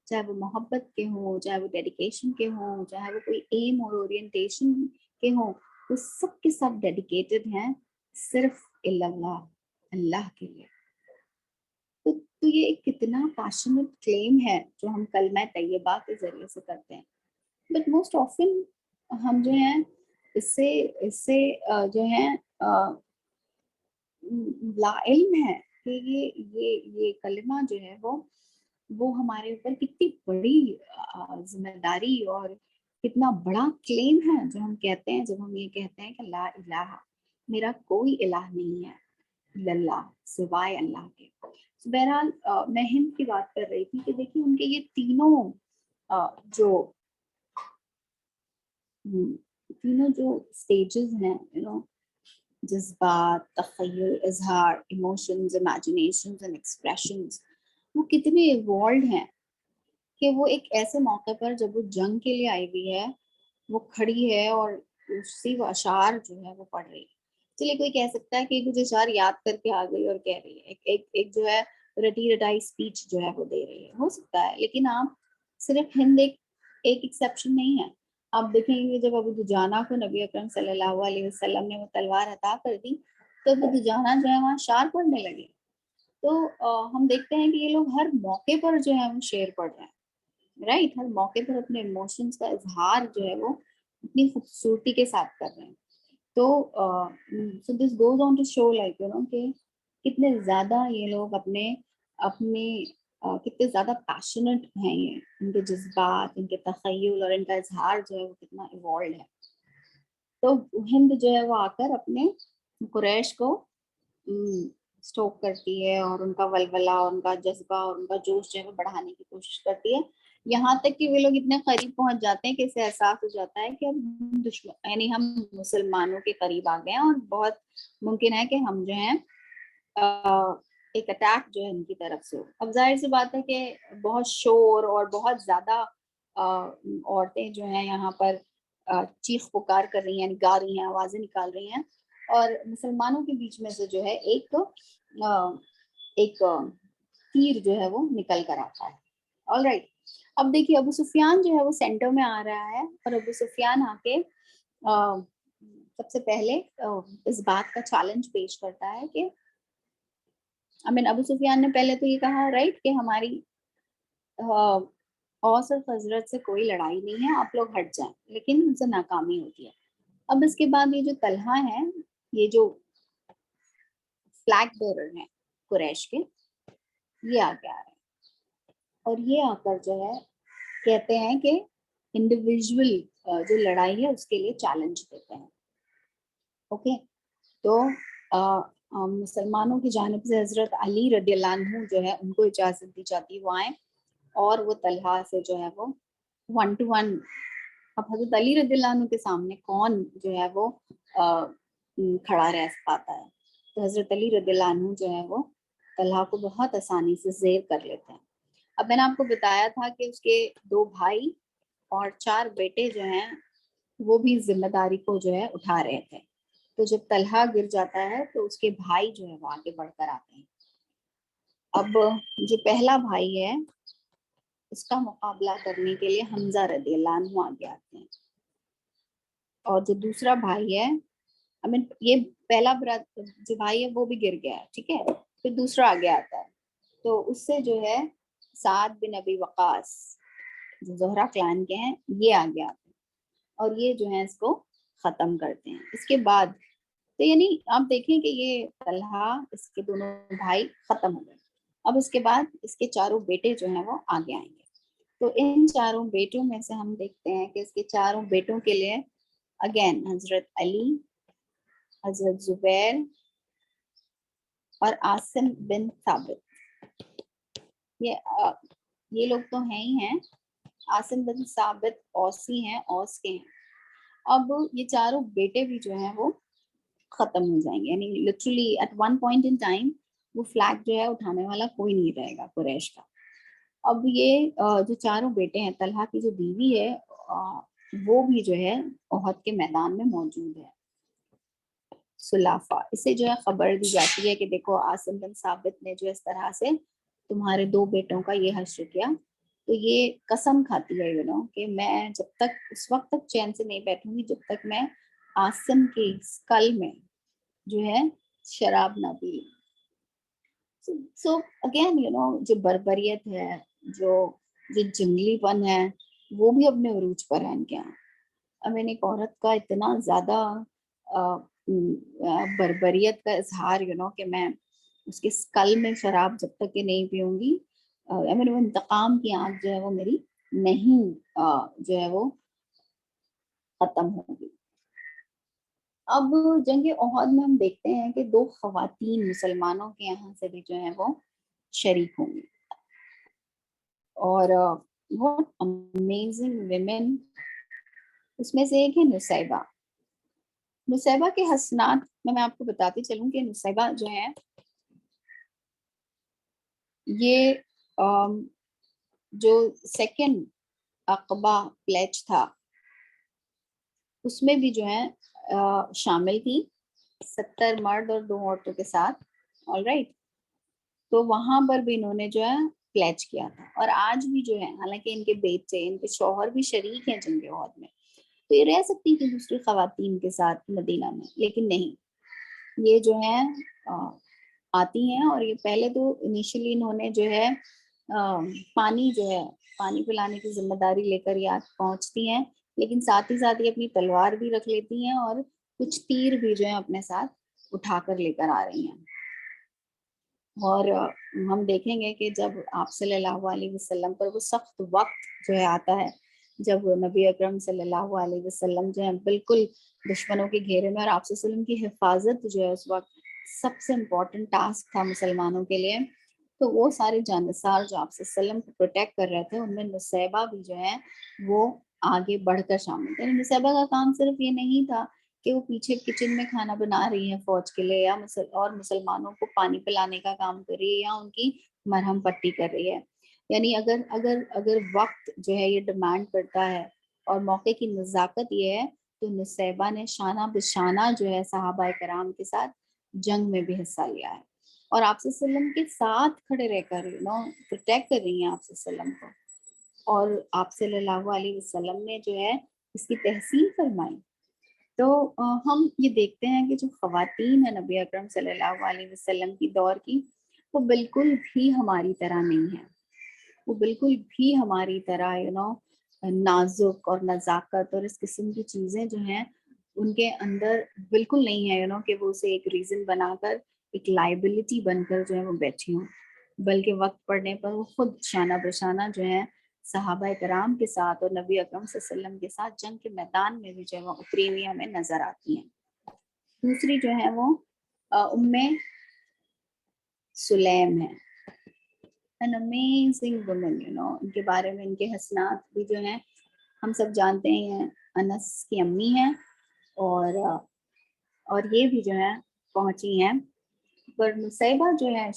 چاہے وہ محبت کے ہوں، چاہے وہ ڈیڈیکیشن کے ہوں، چاہے وہ کوئی ایم اور اورینٹیشن کے ہوں، وہ سب کے سب ڈیڈیکیٹڈ ہیں صرف اللہ کے لیے. تو یہ ایک کتنا پیشنیٹ کلیم ہے جو ہم کلمہ طیبہ کے ذریعے سے کرتے ہیں. بٹ موسٹ آفن ہم جو ہیں اس سے جو ہیں لا علم ہے کہ یہ کلمہ جو ہے وہ ہمارے اوپر کتنی بڑی ذمہ داری اور کتنا بڑا کلیم ہے جو ہم کہتے ہیں جب ہم یہ کہتے ہیں کہ لا الہ، میرا کوئی الہ نہیں ہے اللہ سوائے اللہ کے. بہرحال میں ہند کی بات کر رہی تھی کہ دیکھیے ان کے یہ تینوں جو سٹیجز ہیں، جذبات، تخیل، اظہار، ایموشنز، امیجنیشنز اینڈ ایکسپریشنز، وہ کتنے ایوالوڈ ہیں کہ وہ ایک ایسے موقع پر جب وہ جنگ کے لیے آئی ہوئی ہے، وہ کھڑی ہے اور اسی وہ اشعار جو ہے وہ پڑھ رہی ہے. چلیے کوئی کہہ سکتا ہے کہ کچھ اشعار یاد کر کے آ گئی اور کہہ رہی ہے، ایک جو ہے رٹی رٹائی اسپیچ جو ہے وہ دے رہی ہے، ہو سکتا ہے. لیکن آپ صرف ہند ایک ایکسیپشن نہیں ہے. آپ دیکھیں گے جب ابو دجانہ کو نبی اکرم صلی اللہ علیہ وسلم نے وہ تلوار عطا کر دی تو ابو دجانہ جو ہے وہاں شعر پڑھنے لگے. تو ہم دیکھتے ہیں کہ یہ لوگ ہر موقع پر جو ہے وہ شعر پڑھ رہے ہیں، رائٹ؟ ہر موقع پر اپنے ایموشنز کا اظہار جو ہے وہ اتنی خوبصورتی کے ساتھ کر رہے ہیں. تو this goes on to show like کہ کتنے زیادہ یہ لوگ اپنے کتنے زیادہ پیشنٹ ہیں، یہ ان کے جذبات، ان کے تخیل اور ان کا اظہار جو ہے وہ کتنا ایوالوڈ ہے. تو ہند جو ہے وہ آ کر اپنے قریش کو سٹوک کرتی ہے اور ان کا ولولہ اور ان کا جذبہ اور ان کا جوش جو ہے وہ بڑھانے کی کوشش کرتی ہے، یہاں تک کہ وہ لوگ اتنے قریب پہنچ جاتے ہیں کہ اسے احساس ہو جاتا ہے کہ اب یعنی ہم مسلمانوں کے قریب آ گئے ہیں اور بہت ممکن ہے کہ ہم جو ہیں ایک اٹیک جو ہے ان کی طرف سے ہو. اب ظاہر سی بات ہے کہ بہت شور اور بہت زیادہ عورتیں جو ہیں یہاں پر چیخ پکار کر رہی ہیں، گا رہی ہیں، آوازیں نکال رہی ہیں، اور مسلمانوں کے بیچ میں سے جو ہے ایک تیر جو ہے وہ نکل کر آتا ہے. All right. اب دیکھیے ابو سفیان جو ہے وہ سینٹر میں آ رہا ہے اور ابو سفیان آ کے سب سے پہلے اس بات کا چیلنج پیش کرتا ہے کہ ابو سفیان نے پہلے تو یہ کہا رائٹ کہ ہماری اوس اور خزرج سے کوئی لڑائی نہیں ہے، آپ لوگ ہٹ جائیں، لیکن ان سے ناکامی ہوتی ہے. اب اس کے بعد یہ جو طلحہ ہیں، یہ جو فلیگ بیرر ہیں قریش کے، یہ آگے آ رہے ہیں اور یہ آ کر جو ہے کہتے ہیں کہ انڈیویژول جو لڑائی ہے اس کے لیے چیلنج دیتے ہیں. اوکے. تو مسلمانوں کی جانب سے حضرت علی رضی اللہ عنہ جو ہے ان کو اجازت دی جاتی وہ آئیں اور وہ طلحہ سے جو ہے وہ 1 to 1. اب حضرت علی رضی اللہ عنہ کے سامنے کون جو ہے وہ کھڑا رہ پاتا ہے، تو حضرت علی رضی اللہ عنہ جو ہے وہ طلحہ کو بہت آسانی سے زیر کر لیتے ہیں. اب میں نے آپ کو بتایا تھا کہ اس کے 2 بھائی اور 4 بیٹے جو ہیں وہ بھی ذمہ داری کو جو ہے اٹھا رہے تھے. تو جب طلحہ گر جاتا ہے تو اس کے بھائی جو ہے وہ آگے بڑھ کر آتے ہیں. اب جو پہلا بھائی ہے اس کا مقابلہ کرنے کے لیے حمزہ رضی اللہ عنہ آگے آتے ہیں, اور جو دوسرا بھائی ہے یہ پہلا جو بھائی ہے وہ بھی گر گیا ہے, ٹھیک ہے, پھر دوسرا آگے آتا ہے, تو اس سے جو ہے سعد بن ابی وقاص جو زہرہ کلان کے ہیں یہ آگے آتے ہیں, اور یہ جو ہے اس کو ختم کرتے ہیں. اس کے بعد تو یعنی آپ دیکھیں کہ یہ طلحہ اس کے دونوں بھائی ختم ہو گئے. اب اس کے بعد اس کے چاروں بیٹے جو ہیں وہ آگے آئیں گے. تو ان چاروں بیٹوں میں سے ہم دیکھتے ہیں کہ اس کے چاروں بیٹوں کے لیے اگین حضرت علی, حضرت زبیر اور عاصم بن ثابت, یہ لوگ تو ہیں ہی ہیں. عاصم بن ثابت اوسی ہیں, اوس کے ہیں. اب یہ چاروں بیٹے بھی جو ہیں وہ ختم ہو جائیں گے, یعنی literally at one point in time وہ فلیگ جو ہے اٹھانے والا کوئی نہیں رہے گا قریش کا. اب یہ جو چاروں بیٹے ہیں, طلحہ کی جو بیوی ہے وہ بھی جو ہے احد کے میدان میں موجود ہے. سلافہ, اسے جو ہے خبر دی جاتی ہے کہ دیکھو عاصم بن ثابت نے جو اس طرح سے تمہارے دو بیٹوں کا یہ حشر کیا, تو یہ قسم کھاتی ہے کہ میں جب تک اس وقت تک چین سے نہیں بیٹھوں گی جب تک میں عاصم کے اسکل میں جو ہے شراب نہ پی. سو اگین جو بربریت ہے, جو جنگلی پن ہے, وہ بھی اپنے عروج پر ہے ان کے یہاں. میں نے ایک عورت کا اتنا زیادہ بربریت کا اظہار کہ میں اس کے اسکل میں شراب جب تک کہ نہیں پیوں گی, وہ انتقام کی آنکھ جو ہے وہ میری نہیں جو ہے وہ ختم ہوگی. اب جنگ احد میں ہم دیکھتے ہیں کہ دو خواتین مسلمانوں کے یہاں سے بھی جو ہیں وہ شریک ہوں گی, اور what amazing women. اس میں سے ایک ہے نصیبہ. نصیبہ کے حسنات میں آپ کو بتاتی چلوں کہ نصیبہ جو ہے یہ جو سیکنڈ عقبہ پلیچ تھا اس میں بھی جو ہے شامل تھی 70 مرد اور 2 عورتوں کے ساتھ, آل رائٹ. تو وہاں پر بھی انہوں نے جو ہے پلیچ کیا تھا, اور آج بھی جو ہے حالانکہ ان کے بیٹے ان کے شوہر بھی شریک ہیں جنگ احد میں, تو یہ رہ سکتی تھی دوسری خواتین کے ساتھ مدینہ میں, لیکن نہیں, یہ جو ہے آتی ہیں. اور یہ پہلے تو انیشلی انہوں نے جو ہے پانی جو ہے پانی پلانے کی ذمہ داری لے کر یہ پہنچتی ہیں, لیکن ساتھ ہی ساتھ یہ اپنی تلوار بھی رکھ لیتی ہیں اور کچھ تیر بھی جو ہے اپنے ساتھ اٹھا کر لے کر آ رہی ہیں. اور ہم دیکھیں گے کہ جب آپ صلی اللہ علیہ وسلم پر وہ سخت وقت جو ہے آتا ہے, جب نبی اکرم صلی اللہ علیہ وسلم جو ہے بالکل دشمنوں کے گھیرے میں, اور آپ صلی اللہ علیہ وسلم کی حفاظت جو ہے اس وقت سب سے امپورٹنٹ ٹاسک تھا مسلمانوں کے لیے, تو وہ سارے جانثار جو آپ صلی اللہ علیہ وسلم کو پروٹیکٹ کر رہے تھے ان میں نصیبہ بھی جو ہے وہ آگے بڑھ کر شامل تھے. نصیبہ کا کام صرف یہ نہیں تھا کہ وہ پیچھے کچن میں کھانا بنا رہی ہے فوج کے لیے, یا اور مسلمانوں کو پانی پلانے کا کام کر رہی ہے, یا ان کی مرہم پٹی کر رہی ہے. یعنی اگر وقت جو ہے یہ ڈیمانڈ کرتا ہے اور موقع کی نزاکت یہ ہے, تو نصیبہ نے شانہ بشانہ جو ہے صحابہ کرام کے ساتھ جنگ میں بھی حصہ لیا ہے, اور آپ صلی اللہ علیہ وسلم کے ساتھ کھڑے رہ کر پروٹیکٹ کر رہی ہیں آپ صلی اللہ علیہ وسلم کو. اور آپ صلی اللہ علیہ وسلم نے جو ہے اس کی تحسین فرمائی. تو ہم یہ دیکھتے ہیں کہ جو خواتین ہیں نبی اکرم صلی اللہ علیہ وسلم کی دور کی, وہ بالکل بھی ہماری طرح نہیں ہے, وہ بالکل بھی ہماری طرح نازک اور نزاکت اور اس قسم کی چیزیں جو ہیں ان کے اندر بالکل نہیں ہے کہ وہ اسے ایک ریزن بنا کر ایک لائبلٹی بن کر جو ہے وہ بیٹھی ہوں, بلکہ وقت پڑنے پر وہ خود شانہ بشانہ جو ہے صحابہ کرام کے ساتھ اور نبی اکرم صلی اللہ علیہ وسلم کے ساتھ جنگ کے میدان میں بھی جو ہے وہ اتری ہوئی ہمیں نظر آتی ہیں. دوسری جو ہے وہ ام سلیم ہے, an amazing woman, ان کے بارے میں ان کے حسنات بھی جو ہیں ہم سب جانتے ہیں. انس کی امی ہیں, اور یہ بھی جو ہے پہنچی ہیں. پر نصیبہ جو ہے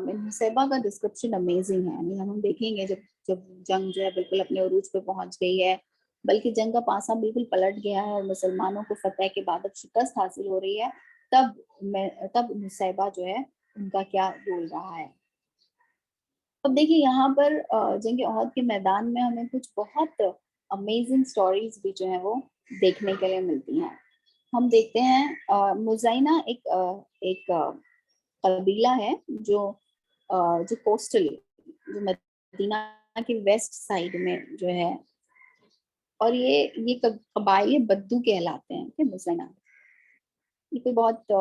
نصیبہ کا ڈسکرپشن امیزنگ ہے. یعنی ہم دیکھیں گے جب جنگ جو ہے بالکل اپنے عروج پہ پہنچ گئی ہے, بلکہ جنگ کا پاسا بالکل پلٹ گیا ہے اور مسلمانوں کو فتح کے بعد اب شکست حاصل ہو رہی ہے, تب نصیبہ جو ہے ان کا کیا رول رہا ہے. اب دیکھیے یہاں پر جنگ احد کے میدان میں ہمیں کچھ بہت امیزنگ سٹوریز بھی جو ہیں وہ دیکھنے کے لیے ملتی ہیں. ہم دیکھتے ہیں مزینہ ایک قبیلہ ہے جو جو کوسٹل جو مدینہ کے ویسٹ سائڈ میں جو ہے, اور یہ قبائل بدو کہلاتے ہیں کہ مزینہ. یہ کوئی بہت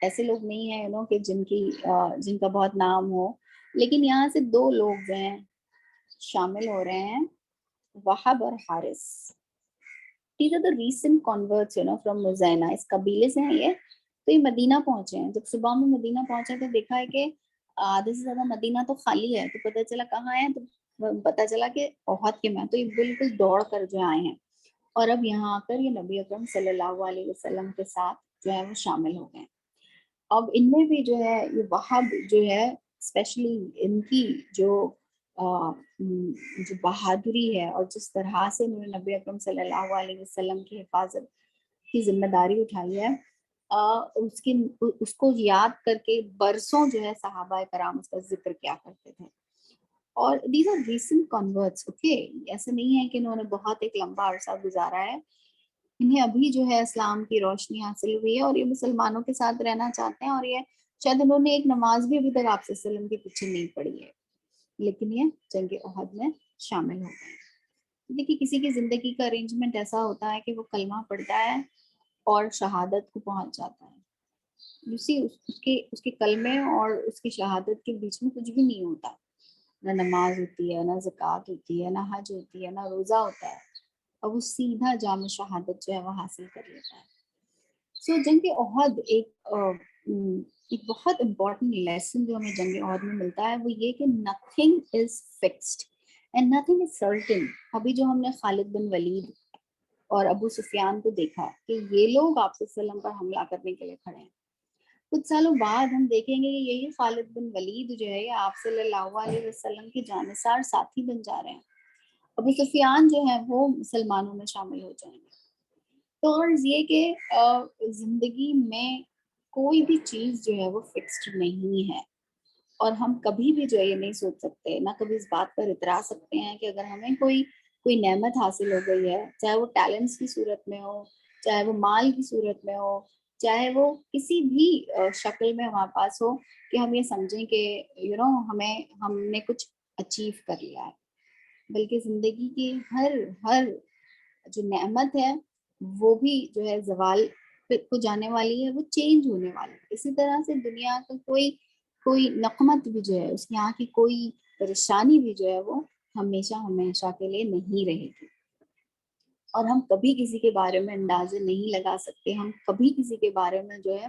ایسے لوگ نہیں ہیں کہ جن کا بہت نام ہو, لیکن یہاں سے 2 لوگ جو ہیں شامل ہو رہے ہیں, وہب اور Haris. These are the recent converts, from مزینہ. اس قبیلے سے ہیں یہ, تو یہ مدینہ پہنچے ہیں. جب صبح میں مدینہ پہنچے تو دیکھا ہے کہ آدھے سے زیادہ مدینہ تو خالی ہے, تو پتہ چلا کہاں ہے, تو پتہ چلا کہ احد کے میں. تو یہ بالکل دوڑ کر جو آئے ہیں, اور اب یہاں آ کر یہ نبی اکرم صلی اللہ علیہ وسلم کے ساتھ جو ہے وہ شامل ہو گئے. اب ان میں بھی جو ہے یہ وہب جو ہے اسپیشلی ان کی جو بہادری ہے, اور جس طرح سے انہوں نے نبی اکرم صلی اللہ علیہ وسلم کی حفاظت کی ذمہ داری اٹھائی ہے, اس کو یاد کر کے برسوں جو ہے صحابہ کرام اس کا ذکر کیا کرتے تھے. اور these are recent converts, okay, ایسے نہیں ہے کہ انہوں نے بہت ایک لمبا عرصہ گزارا ہے. انہیں ابھی جو ہے اسلام کی روشنی حاصل ہوئی ہے, اور یہ مسلمانوں کے ساتھ رہنا چاہتے ہیں, اور یہ شاید انہوں نے ایک نماز بھی ابھی تک آپ صلی اللہ علیہ وسلم کے پیچھے نہیں پڑھی ہے, لیکن یہ جنگ احد میں شامل ہو گئے. دیکھیے کسی کی زندگی کا ارینجمنٹ ایسا ہوتا ہے کہ وہ کلمہ پڑھتا ہے اور شہادت کو پہنچ جاتا ہے. اس کے کلمے اور اس کی شہادت کے بیچ میں کچھ بھی نہیں ہوتا, نہ نماز ہوتی ہے, نہ زکوٰۃ ہوتی ہے, نہ حج ہوتی ہے, نہ روزہ ہوتا ہے, اور وہ سیدھا جام شہادت جو ہے وہ حاصل کر لیتا ہے. سو جنگ احد ایک بہت امپورٹنٹ لیسن جو ہمیں جنگ احد میں ملتا ہے وہ یہ کہ nothing is fixed and nothing is certain. ابھی جو ہم نے خالد بن ولید اور ابو سفیان کو دیکھا کہ یہ لوگ آپ صلی اللہ علیہ وسلم پر حملہ کرنے کے لیے کھڑے ہیں, کچھ سالوں بعد ہم دیکھیں گے کہ یہی خالد بن ولید جو ہے یہ آپ صلی اللہ علیہ وسلم کے جانثار ساتھی بن جا رہے ہیں. ابو سفیان جو ہے وہ مسلمانوں میں شامل ہو جائیں گے. تو غرض یہ کہ زندگی میں کوئی بھی چیز جو ہے وہ فکسڈ نہیں ہے, اور ہم کبھی بھی جو ہے یہ نہیں سوچ سکتے, نہ کبھی اس بات پر اترا سکتے ہیں کہ اگر ہمیں کوئی نعمت حاصل ہو گئی ہے, چاہے وہ ٹیلنٹس کی صورت میں ہو, چاہے وہ مال کی صورت میں ہو, چاہے وہ کسی بھی شکل میں ہمارے پاس ہو, کہ ہم یہ سمجھیں کہ ہم نے کچھ اچیو کر لیا ہے. بلکہ زندگی کی ہر جو نعمت ہے وہ بھی جو ہے زوال کو جانے والی ہے, وہ چینج ہونے والی ہے. اسی طرح سے دنیا کا کوئی نقمت بھی جو ہے, اس یہاں کی کوئی پریشانی بھی جو ہے وہ ہمیشہ کے لیے نہیں رہے گی. اور ہم کبھی کسی کے بارے میں اندازے نہیں لگا سکتے, ہم کبھی کسی کے بارے میں جو ہے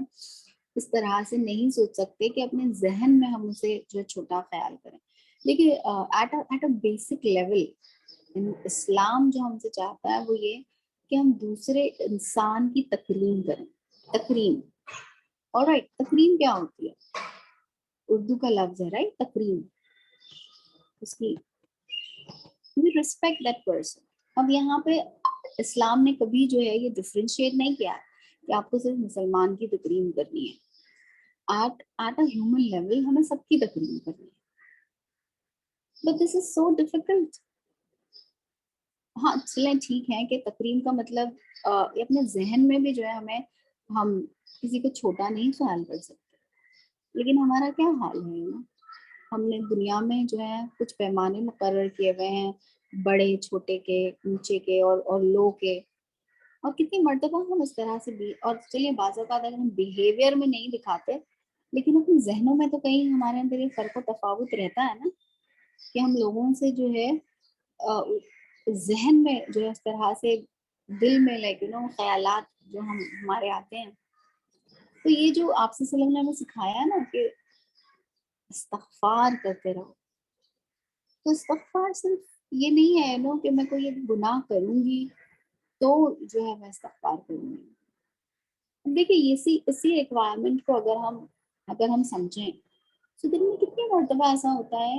اس طرح سے نہیں سوچ سکتے کہ اپنے ذہن میں ہم اسے جو چھوٹا خیال کریں. لیکن ایٹ اے بیسک لیول اسلام جو ہم سے چاہتا ہے وہ یہ کہ ہم دوسرے انسان کی تکریم کریں. تکریم, alright, تکریم کیا ہوتی ہے؟ اردو کا لفظ ہے رائٹ, تکریم, اس کی respect that person. اب یہاں پہ اسلام نے کبھی جو ہے یہ ڈفرینشیٹ نہیں کیا کہ آپ کو صرف مسلمان کی تکریم کرنی ہے. ایٹ اے ہیومن لیول ہمیں سب کی تکریم کرنی ہے. But this is so difficult. ہاں چلیں ٹھیک ہے کہ تکریم کا مطلب اپنے ذہن میں بھی جو ہے ہم کسی کو چھوٹا نہیں خیال کر سکتے, لیکن ہمارا کیا حال ہے نا, ہم نے دنیا میں جو ہے کچھ پیمانے مقرر کیے ہوئے ہیں, بڑے چھوٹے کے, اونچے کے اور لو کے, اور کتنی مرتبہ ہم اس طرح سے بھی, اور چلیے بعض اوقات اگر ہم بیہیویئر میں نہیں دکھاتے لیکن اپنے ذہنوں میں تو کہیں ہمارے اندر یہ فرق و تفاوت رہتا ہے نا, کہ ہم لوگوں سے جو ہے ذہن میں جو ہے اس طرح سے دل میں خیالات جو ہمارے آتے ہیں. تو یہ جو آپ صلی اللہ علیہ وسلم نے ہمیں سکھایا نا کہ استغفار کرتے رہو, تو استغفار صرف یہ نہیں ہے کہ میں کوئی ایک گناہ کروں گی تو جو ہے میں استغفار کروں گی. دیکھیے اسی ریکوائرمنٹ کو اگر ہم سمجھیں تو دن میں کتنی مرتبہ ایسا ہوتا ہے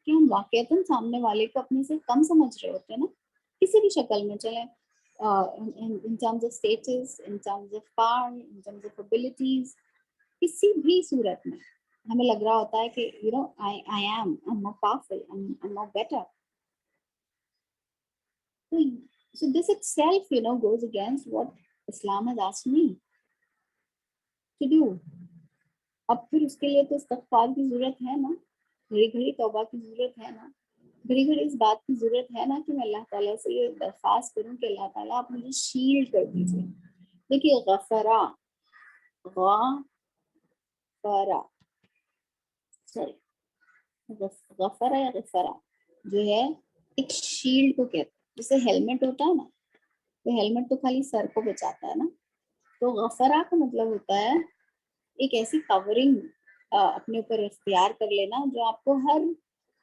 کہ ہم واقعتاً سامنے والے کو اپنے سے کم سمجھ رہے ہوتے ہیں نا, کسی بھی شکل میں, چلیں in terms of status, in terms of power, in terms of abilities, کسی بھی صورت میں. ہمیں لگ رہا ہوتا ہے کہ you know I am, I'm more powerful, I'm more better. So this itself, you know, goes against what Islam has asked me to do. اب پھر اس کے لیے تو استغفار کی ضرورت ہے نا, گھڑی گھڑی توبہ کی ضرورت ہے نا, گھڑی گھڑی اس بات کی ضرورت ہے نا کہ میں اللہ تعالیٰ سے یہ درخواست کروں کہ اللہ تعالیٰ آپ مجھے شیلڈ کر دیجیے. دیکھیے غفرا, غفرا سوری غفرا یا غفرا جو ہے ایک شیلڈ کو کہتے ہیں. جیسے ہیلمٹ ہوتا ہے نا, تو ہیلمٹ تو خالی سر کو بچاتا ہے نا, تو غفرا کا مطلب ہوتا ہے ایک ایسی کورنگ اپنے اوپر اختیار کر لینا جو آپ کو ہر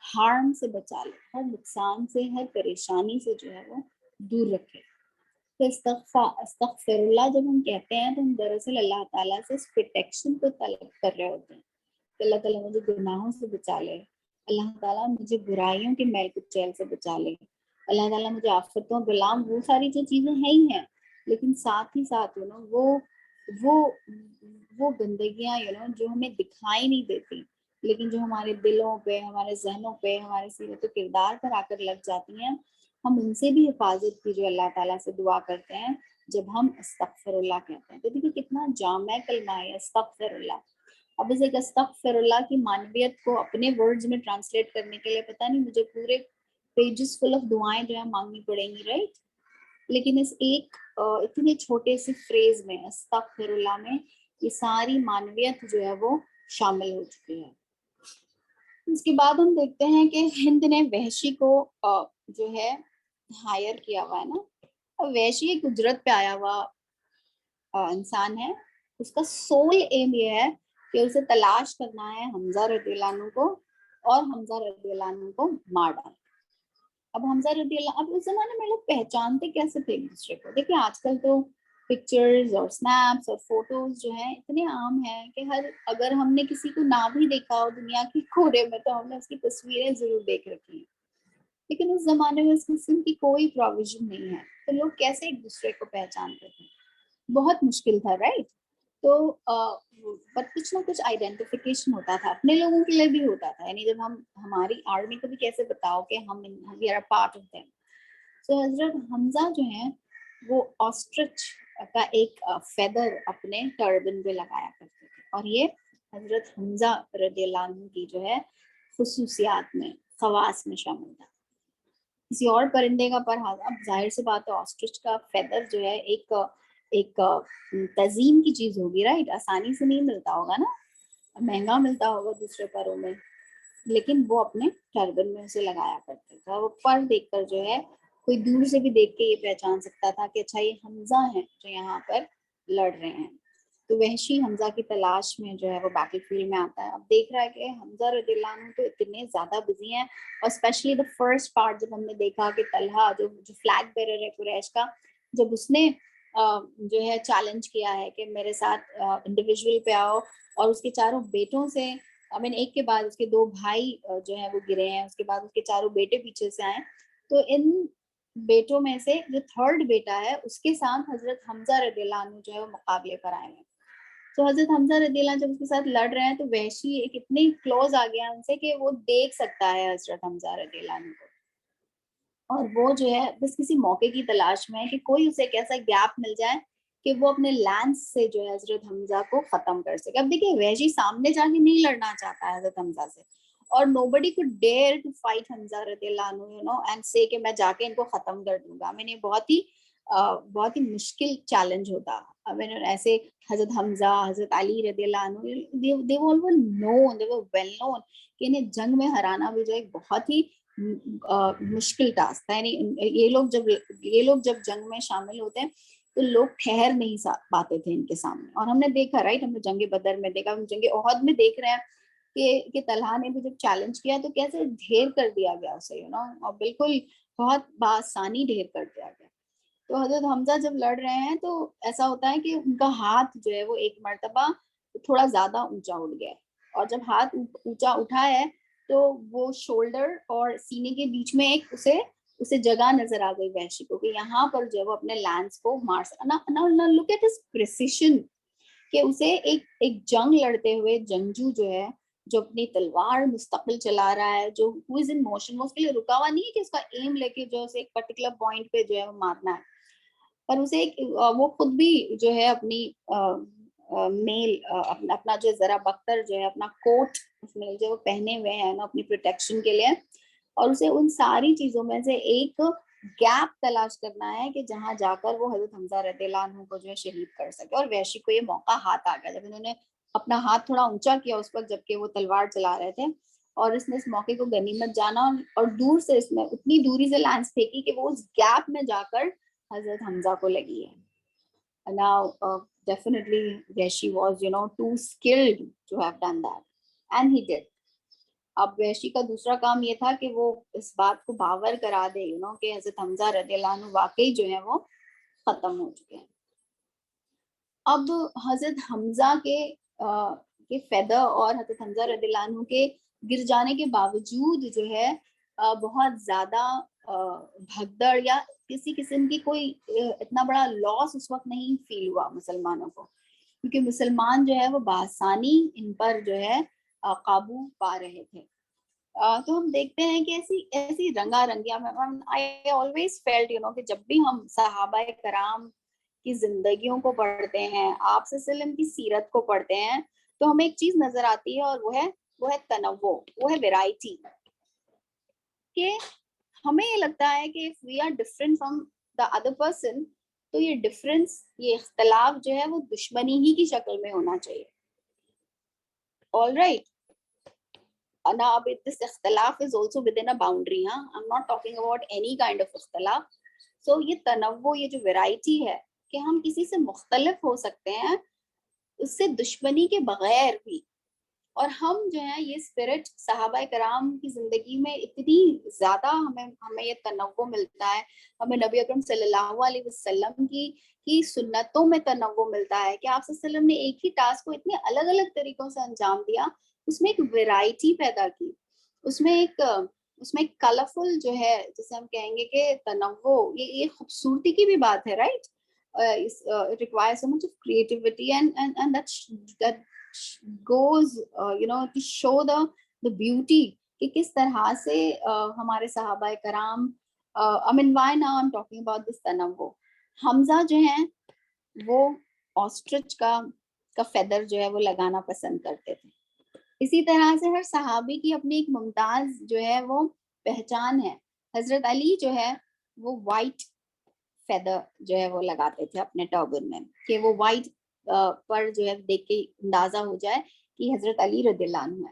ہارم سے بچا لے, ہر نقصان سے, ہر پریشانی سے جو ہے وہ دور رکھے. تو استغفر اللہ جب ہم کہتے ہیں تو ہم دراصل اللہ تعالیٰ سے اس پروٹیکشن کو طلب کر رہے ہوتے ہیں کہ اللہ تعالیٰ مجھے گناہوں سے بچا لے, اللہ تعالیٰ مجھے برائیوں کے میل کچیل سے بچا لے, اللہ تعالیٰ مجھے آفتوں غلام, وہ ساری جو چیزیں ہیں ہی ہیں, لیکن ساتھ ہی ساتھ یو نو وہ گندگیاں یو نو جو ہمیں دکھائی نہیں دیتی لیکن جو ہمارے دلوں پہ, ہمارے ذہنوں پہ, ہمارے سیرت و کردار پر آ کر لگ جاتی ہیں, ہم ان سے بھی حفاظت کی جو اللہ تعالیٰ سے دعا کرتے ہیں جب ہم استغفر اللہ کہتے ہیں. تو دیکھیے کتنا جامع کلمہ ہے استغفر اللہ. اب اس ایک استغفر اللہ کی معنویت کو اپنے ورڈز میں ٹرانسلیٹ کرنے کے لیے پتہ نہیں مجھے پورے پیجز فل آف دعائیں جو ہے مانگنی پڑیں گی, رائٹ. لیکن اس ایک اتنے چھوٹے سے فریز میں استغفر اللہ میں یہ ساری معنویت جو ہے وہ شامل ہو چکی ہے. اس کے بعد ہم دیکھتے ہیں کہ ہند نے وحشی کو جو ہے ہائر کیا ہوا ہے نا. وحشی ایک اجرت پہ آیا ہوا انسان ہے, اس کا سول ایم یہ ہے کہ اسے تلاش کرنا ہے حمزہ رضی اللہ عنہ کو اور حمزہ رضی اللہ عنہ کو مار ڈالا. اب حمزہ رضی اللہ, اب اس زمانے میں لوگ پہچانتے کیسے تھے ایک دوسرے کو؟ دیکھیں آج کل تو پکچرز اور سنیپس اور فوٹوز جو ہیں اتنے عام ہیں کہ اگر ہم نے کسی کو نہ بھی دیکھا ہو دنیا کی کھوڑے میں تو ہم نے اس کی تصویریں ضرور دیکھ رکھی ہیں, لیکن اس زمانے میں اس قسم کی کوئی پروویژن نہیں ہے, تو لوگ کیسے ایک دوسرے کو پہچانتے تھے؟ بہت مشکل تھا, رائٹ. تو پر کچھ نہ کچھ آئیڈینٹیفیکیشن ہوتا تھا, اپنے لوگوں کے لیے بھی ہوتا تھا, یعنی جب ہماری آرمی کو بھی کیسے بتاؤ کہ ہم we are part of them. تو حضرت حمزہ جو ہیں وہ آسٹرچ کا ایک فیدر اپنے ٹربن پہ لگایا کرتے تھے, اور یہ حضرت حمزہ رضی اللہ عنہ کی جو ہے خصوصیات میں, خواص میں شامل تھا. کسی اور پرندے کا پر, اب ظاہر سی بات ہے آسٹرچ کا فیدر جو ہے ایک تزئین کی چیز ہوگی, رائٹ. آسانی سے نہیں ملتا ہوگا نا, مہنگا ملتا ہوگا دوسرے پروں میں, لیکن وہ اپنے ٹربن میں اسے لگایا کرتے تھے. وہ پر دیکھ کر جو ہے کوئی دور سے بھی دیکھ کے یہ پہچان سکتا تھا کہ اچھا یہ حمزہ ہیں جو یہاں پر لڑ رہے ہیں. تو وحشی حمزہ کی تلاش میں جو ہے وہ بیٹل فیلڈ میں آتا ہے. اب دیکھ رہا ہے کہ حمزہ رضی اللہ عنہ تو اتنے زیادہ بزی ہیں, اور اسپیشلی دا فرسٹ پارٹ جب ہم نے دیکھا کہ طلحہ جو فلیگ بیرر ہے قریش کا, جب اس نے جو ہے چیلنج کیا ہے کہ میرے ساتھ انڈیویجول پہ آؤ, اور اس کے چاروں بیٹوں سے ایک کے بعد اس کے 2 بھائی جو ہیں وہ گرے ہیں, اس کے بعد اس کے چاروں بیٹے پیچھے سے آئے, تو ان بیٹوں میں سے جو تھرڈ بیٹا ہے اس کے ساتھ حضرت حمزہ رضی اللہ عنہ جو ہے وہ مقابلے پر آئے ہیں. تو حضرت حمزہ رضی اللہ عنہ جب اس کے ساتھ لڑ رہے ہیں تو وحشی ایک اتنے کلوز آ گیا ان سے کہ وہ دیکھ سکتا ہے حضرت حمزہ رضی اللہ عنہ کو, اور وہ جو ہے بس کسی موقع کی تلاش میں ہے کہ کوئی اسے ایک ایسا گیپ مل جائے کہ وہ اپنے لینس سے جو ہے حضرت حمزہ کو ختم کر سکے. اب دیکھیں وحشی سامنے جا کے نہیں لڑنا چاہتا ہے حضرت حمزہ سے, اور nobody could dare to fight حمزہ رضی اللہ عنہ you know and say کہ میں جا کے ان کو ختم کر دوں گا. میں نے بہت ہی مشکل چیلنج ہوتا. ایسے حضرت حمزہ, حضرت علی رضی اللہ عنہ they were well known کہ انہیں جنگ میں ہرانا بھی جو ایک بہت ہی مشکل ٹاسک تھا. یعنی یہ لوگ جب جنگ میں شامل ہوتے ہیں تو لوگ ٹھہر نہیں پاتے تھے ان کے سامنے. اور ہم نے دیکھا, رائٹ, ہم نے جنگ بدر میں دیکھا, ہم جنگ احد میں دیکھ رہے ہیں کہ طلحہ نے بھی جب چیلنج کیا تو کیسے ڈھیر کر دیا گیا اسے, اور بالکل بہت بآسانی ڈھیر کر دیا گیا. تو حضرت حمزہ جب لڑ رہے ہیں تو ایسا ہوتا ہے کہ ان کا ہاتھ جو ہے وہ ایک مرتبہ تھوڑا زیادہ اونچا اٹھ گیا, اور جب ہاتھ اونچا اٹھا ہے تو وہ شولڈر اور سینے کے بیچ میں ایک اسے جگہ نظر آ گئی وحشی کو کہ یہاں پر جو ہے وہ اپنے لینس کو مار سکتا. لک ایٹ ہز پریسیشن کہ اسے ایک جنگ لڑتے ہوئے جنگجو جو ہے جو اپنی تلوار مستقل چلا رہا ہے, جو who is in motion, وہ اس کے لیے رکا ہوا نہیں ہے کہ اس کا ایم لے کے جو اسے ایک پرٹیکولر پوائنٹ پہ جو ہے وہ مارنا ہے, پر اسے وہ خود بھی جو ہے اپنی میل اپنا جو ذرا بختر جو ہے اپنا کوٹ میل جو وہ پہنے ہوئے ہیں نا اپنی پروٹیکشن کے لیے, اور اسے ان ساری چیزوں میں سے ایک گیپ تلاش کرنا ہے کہ جہاں جا کر وہ حضرت حمزہ رضی اللہ عنہ کو جو ہے شہید کر سکے. اور وحشی کو یہ موقع ہاتھ آ گیا جب انہوں نے اپنا ہاتھ تھوڑا اونچا کیا اس وقت جبکہ وہ تلوار چلا رہے تھے, اور اس نے اس موقع کو غنیمت جانا اور دور سے اس میں اتنی دوری سے لانس پھینکی کہ وہ اس گیپ میں جا کر حضرت حمزہ کو لگی ہے. Now definitely Vaishi was too skilled to have done that, and he did. اب وحشی کا دوسرا کام یہ تھا کہ وہ اس بات کو باور کرا دے کہ حضرت حمزہ رضی اللہ عنہ واقعی جو ہے وہ ختم ہو چکے ہیں. اب حضرت حمزہ کے فیدر اور حضرت حمزہ رضی اللہ عنہ کے گر جانے کے باوجود جو ہے بہت زیادہ بھگدڑ یا کسی قسم کی کوئی اتنا بڑا لاس اس وقت نہیں فیل ہوا مسلمانوں کو, کیونکہ مسلمان جو ہے وہ بآسانی ان پر جو ہے قابو پا رہے تھے. تو ہم دیکھتے ہیں کہ ایسی رنگا رنگیاں I always felt کہ جب بھی ہم صحابہ کرام کی زندگیوں کو پڑھتے ہیں, آپ صلی اللہ علیہ وسلم کی سیرت کو پڑھتے ہیں, تو ہمیں ایک چیز نظر آتی ہے اور وہ ہے تنوع, وہ ہے ویرائٹی. کہ ہمیں یہ لگتا ہے کہ if we are different from the other person, تو یہ ڈفرینس, یہ اختلاف جو ہے وہ دشمنی ہی کی شکل میں ہونا چاہیے. All right. Now, this اختلاف is also within a boundary. I'm not talking about any kind of اختلاف. So یہ تنوع, یہ جو ویرائٹی ہے کہ ہم کسی سے مختلف ہو سکتے ہیں اس سے دشمنی کے بغیر بھی. اور ہم جو ہے یہ اسپرٹ صحابہ کرام کی زندگی میں اتنی زیادہ ہمیں یہ تنوع ملتا ہے, ہمیں نبی اکرم صلی اللہ علیہ وسلم کی سنتوں میں تنوع ملتا ہے کہ آپ صلی اللہ علیہ وسلم نے ایک ہی ٹاسک کو اتنے الگ الگ طریقوں سے انجام دیا, اس میں ایک ویرائٹی پیدا کی, اس میں ایک کلرفل جو ہے جسے ہم کہیں گے کہ تنوع, یہ خوبصورتی کی بھی بات ہے, right. It requires so much of creativity and that goes to show the beauty کہ کس طرح سے ہمارے صحابہ کرام, I mean why now I'm talking about this تنوع. حمزہ جو ہیں وہ آسٹرچ کا فیدر جو ہے وہ لگانا پسند کرتے تھے. اسی طرح سے ہر صحابی کی اپنی ایک ممتاز جو ہے وہ پہچان ہے. حضرت علی جو ہے وہ وائٹ فیدر جو ہے وہ لگاتے تھے اپنے ٹربن میں, کہ وہ وائٹ پر جو ہے دیکھ کے اندازہ ہو جائے کہ حضرت علی رضی اللہ عنہ ہے.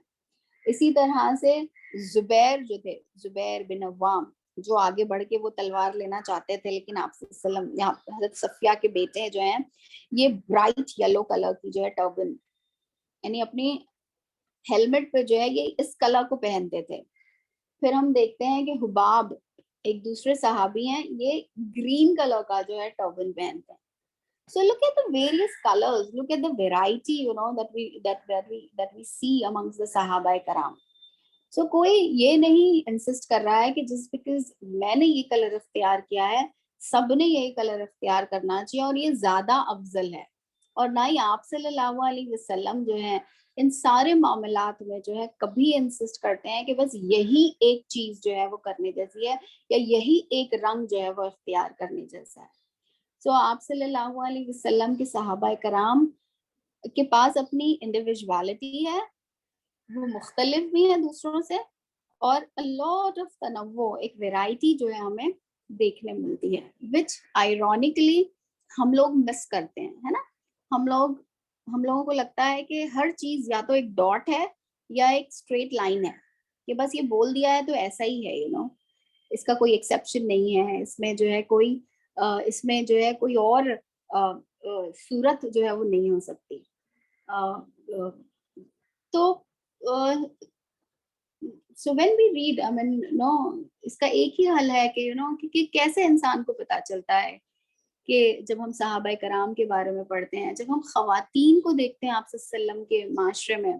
اسی طرح سے زبیر جو تھے, زبیر بن عوام, جو آگے بڑھ کے وہ تلوار لینا چاہتے تھے, لیکن آپ صلی اللہ علیہ وسلم, یہاں حضرت صفیہ کے بیٹے جو ہیں, یہ برائٹ یلو کلر کی جو ہے ٹربن, یعنی اپنی ہیلمٹ پہ جو ہے یہ اس کلر کو پہنتے تھے. پھر ہم دیکھتے ہیں کہ حباب ایک دوسرے صحابی ہیں, یہ گرین کلر کا جو ہے ٹربن پہنتے ہیں. So look at the various colors, look at the variety, that we see amongst the Sahaba Karam. So کوئی یہ نہیں انسسٹ کر رہا ہے کہ جس بیکاز میں نے یہ کلر اختیار کیا ہے سب نے یہی کلر اختیار کرنا چاہیے اور یہ زیادہ افضل ہے. اور نہ ہی آپ صلی اللہ علیہ وسلم جو ہے ان سارے معاملات میں جو ہے کبھی انسسٹ کرتے ہیں کہ بس یہی ایک چیز جو ہے وہ کرنے جیسی ہے یا یہی ایک رنگ جو ہے وہ اختیار کرنے جیسا ہے. سو آپ صلی اللہ علیہ وسلم کے صحابہ کرام کے پاس اپنی انڈیویجوالٹی ہے, وہ مختلف بھی ہیں دوسروں سے, اور a lot of تنوع, ایک ویرائٹی جو ہے ہمیں دیکھنے ملتی ہے, which ironically ہم لوگ مس کرتے ہیں, ہے نا. ہم لوگوں کو لگتا ہے کہ ہر چیز یا تو ایک ڈاٹ ہے یا ایک اسٹریٹ لائن ہے, کہ بس یہ بول دیا ہے تو ایسا ہی ہے, اس کا کوئی ایکسیپشن نہیں ہے, اس میں جو ہے کوئی اور صورت جو ہے وہ نہیں ہو سکتی. تو so when we read, I mean اس کا ایک ہی حل ہے کہ کیسے انسان کو پتا چلتا ہے کہ جب ہم صحابہ کرام کے بارے میں پڑھتے ہیں, جب ہم خواتین کو دیکھتے ہیں آپ صلی اللہ علیہ وسلم کے معاشرے میں,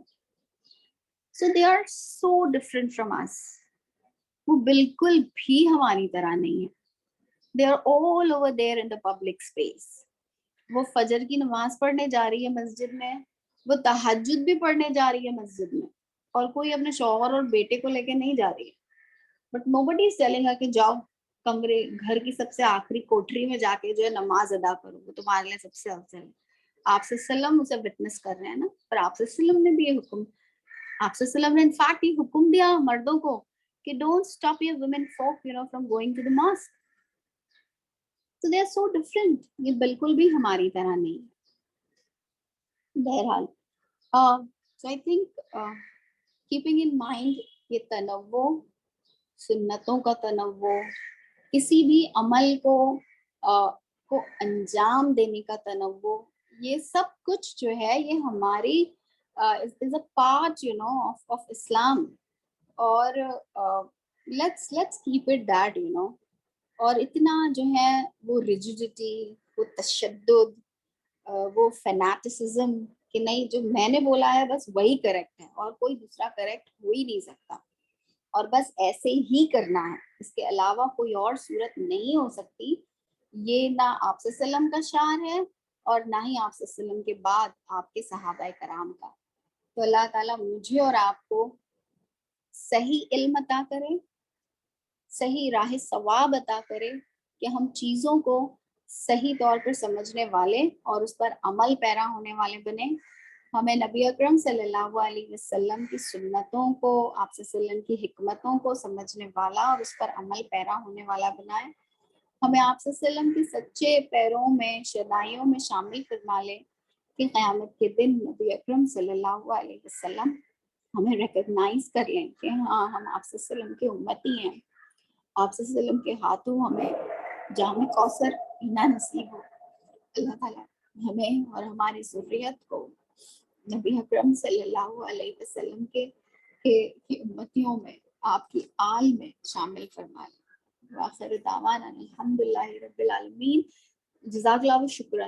so they are so different from us. وہ بالکل بھی ہماری طرح نہیں ہے. They are all over there in the public space. وہ فجر کی نماز پڑھنے جا رہی ہے مسجد میں, وہ تہجد بھی پڑھنے جا رہی ہے مسجد میں, اور کوئی اپنے شوہر اور بیٹے کو لے کے نہیں جا رہی ہے, but nobody is telling her کہ جاؤ کمرے گھر کی سب سے آخری کوٹری میں جا کے جو ہے نماز ادا کرو, وہ تمہارے لیے سب سے افضل ہے. آپ صلی اللہ علیہ وسلم اسے وٹنس کر رہے ہیں نا, پر آپ صلی اللہ علیہ وسلم نے بھی یہ حکم, آپ صلی اللہ علیہ وسلم نے انفیکٹ یہ حکم دیا مردوں کو کہ don't stop your womenfolk from going to the mosque. So they are so different. یہ بالکل بھی ہماری طرح نہیں ہے. بہرحال so I think keeping in mind یہ تنوع, سنتوں کا تنوع, کسی بھی عمل کو انجام دینے کا تنوع, یہ سب کچھ جو ہے یہ ہماری is a part of Islam. اور let's keep it that اور اتنا جو ہے وہ ریجیڈیٹی, وہ تشدد, وہ فینیٹسزم کہ نہیں جو میں نے بولا ہے بس وہی کریکٹ ہے اور کوئی دوسرا کریکٹ ہو ہی نہیں سکتا اور بس ایسے ہی کرنا ہے, اس کے علاوہ کوئی اور صورت نہیں ہو سکتی, یہ نہ آپ صلی اللہ علیہ وسلم کا شان ہے اور نہ ہی آپ صلی اللہ علیہ وسلم کے بعد آپ کے صحابہ کرام کا. تو اللہ تعالیٰ مجھے اور آپ کو صحیح علم عطا کرے, صحیح راہ ثواب عطا کرے کہ ہم چیزوں کو صحیح طور پر سمجھنے والے اور اس پر عمل پیرا ہونے والے بنے. ہمیں نبی اکرم صلی اللہ علیہ وسلم کی سنتوں کو, آپ صلی اللہ علیہ وسلم کی حکمتوں کو سمجھنے والا اور اس پر عمل پیرا ہونے والا بنائے. ہمیں آپ صلی اللہ علیہ وسلم کی سچے پیروں میں, شدائیوں میں شامل فرما لے کہ قیامت کے دن نبی اکرم صلی اللہ علیہ وسلم ہمیں ریکگنائز کر لیں کہ ہاں ہم آپ صلی اللہ علیہ وسلم کے امتی ہیں, آپ صلی اللہ علیہ وسلم کے ہاتھوں ہمیں جام کوثر پینا نصیب ہو. اللہ تعالیٰ ہمیں اور ہماری ذریت کو نبی اکرم صلی اللہ علیہ وسلم کے امتیوں میں, آپ کی آل میں شامل فرما لیں. وآخر دعوانا الحمدللہ رب العالمین. جزاک اللہ شکرا.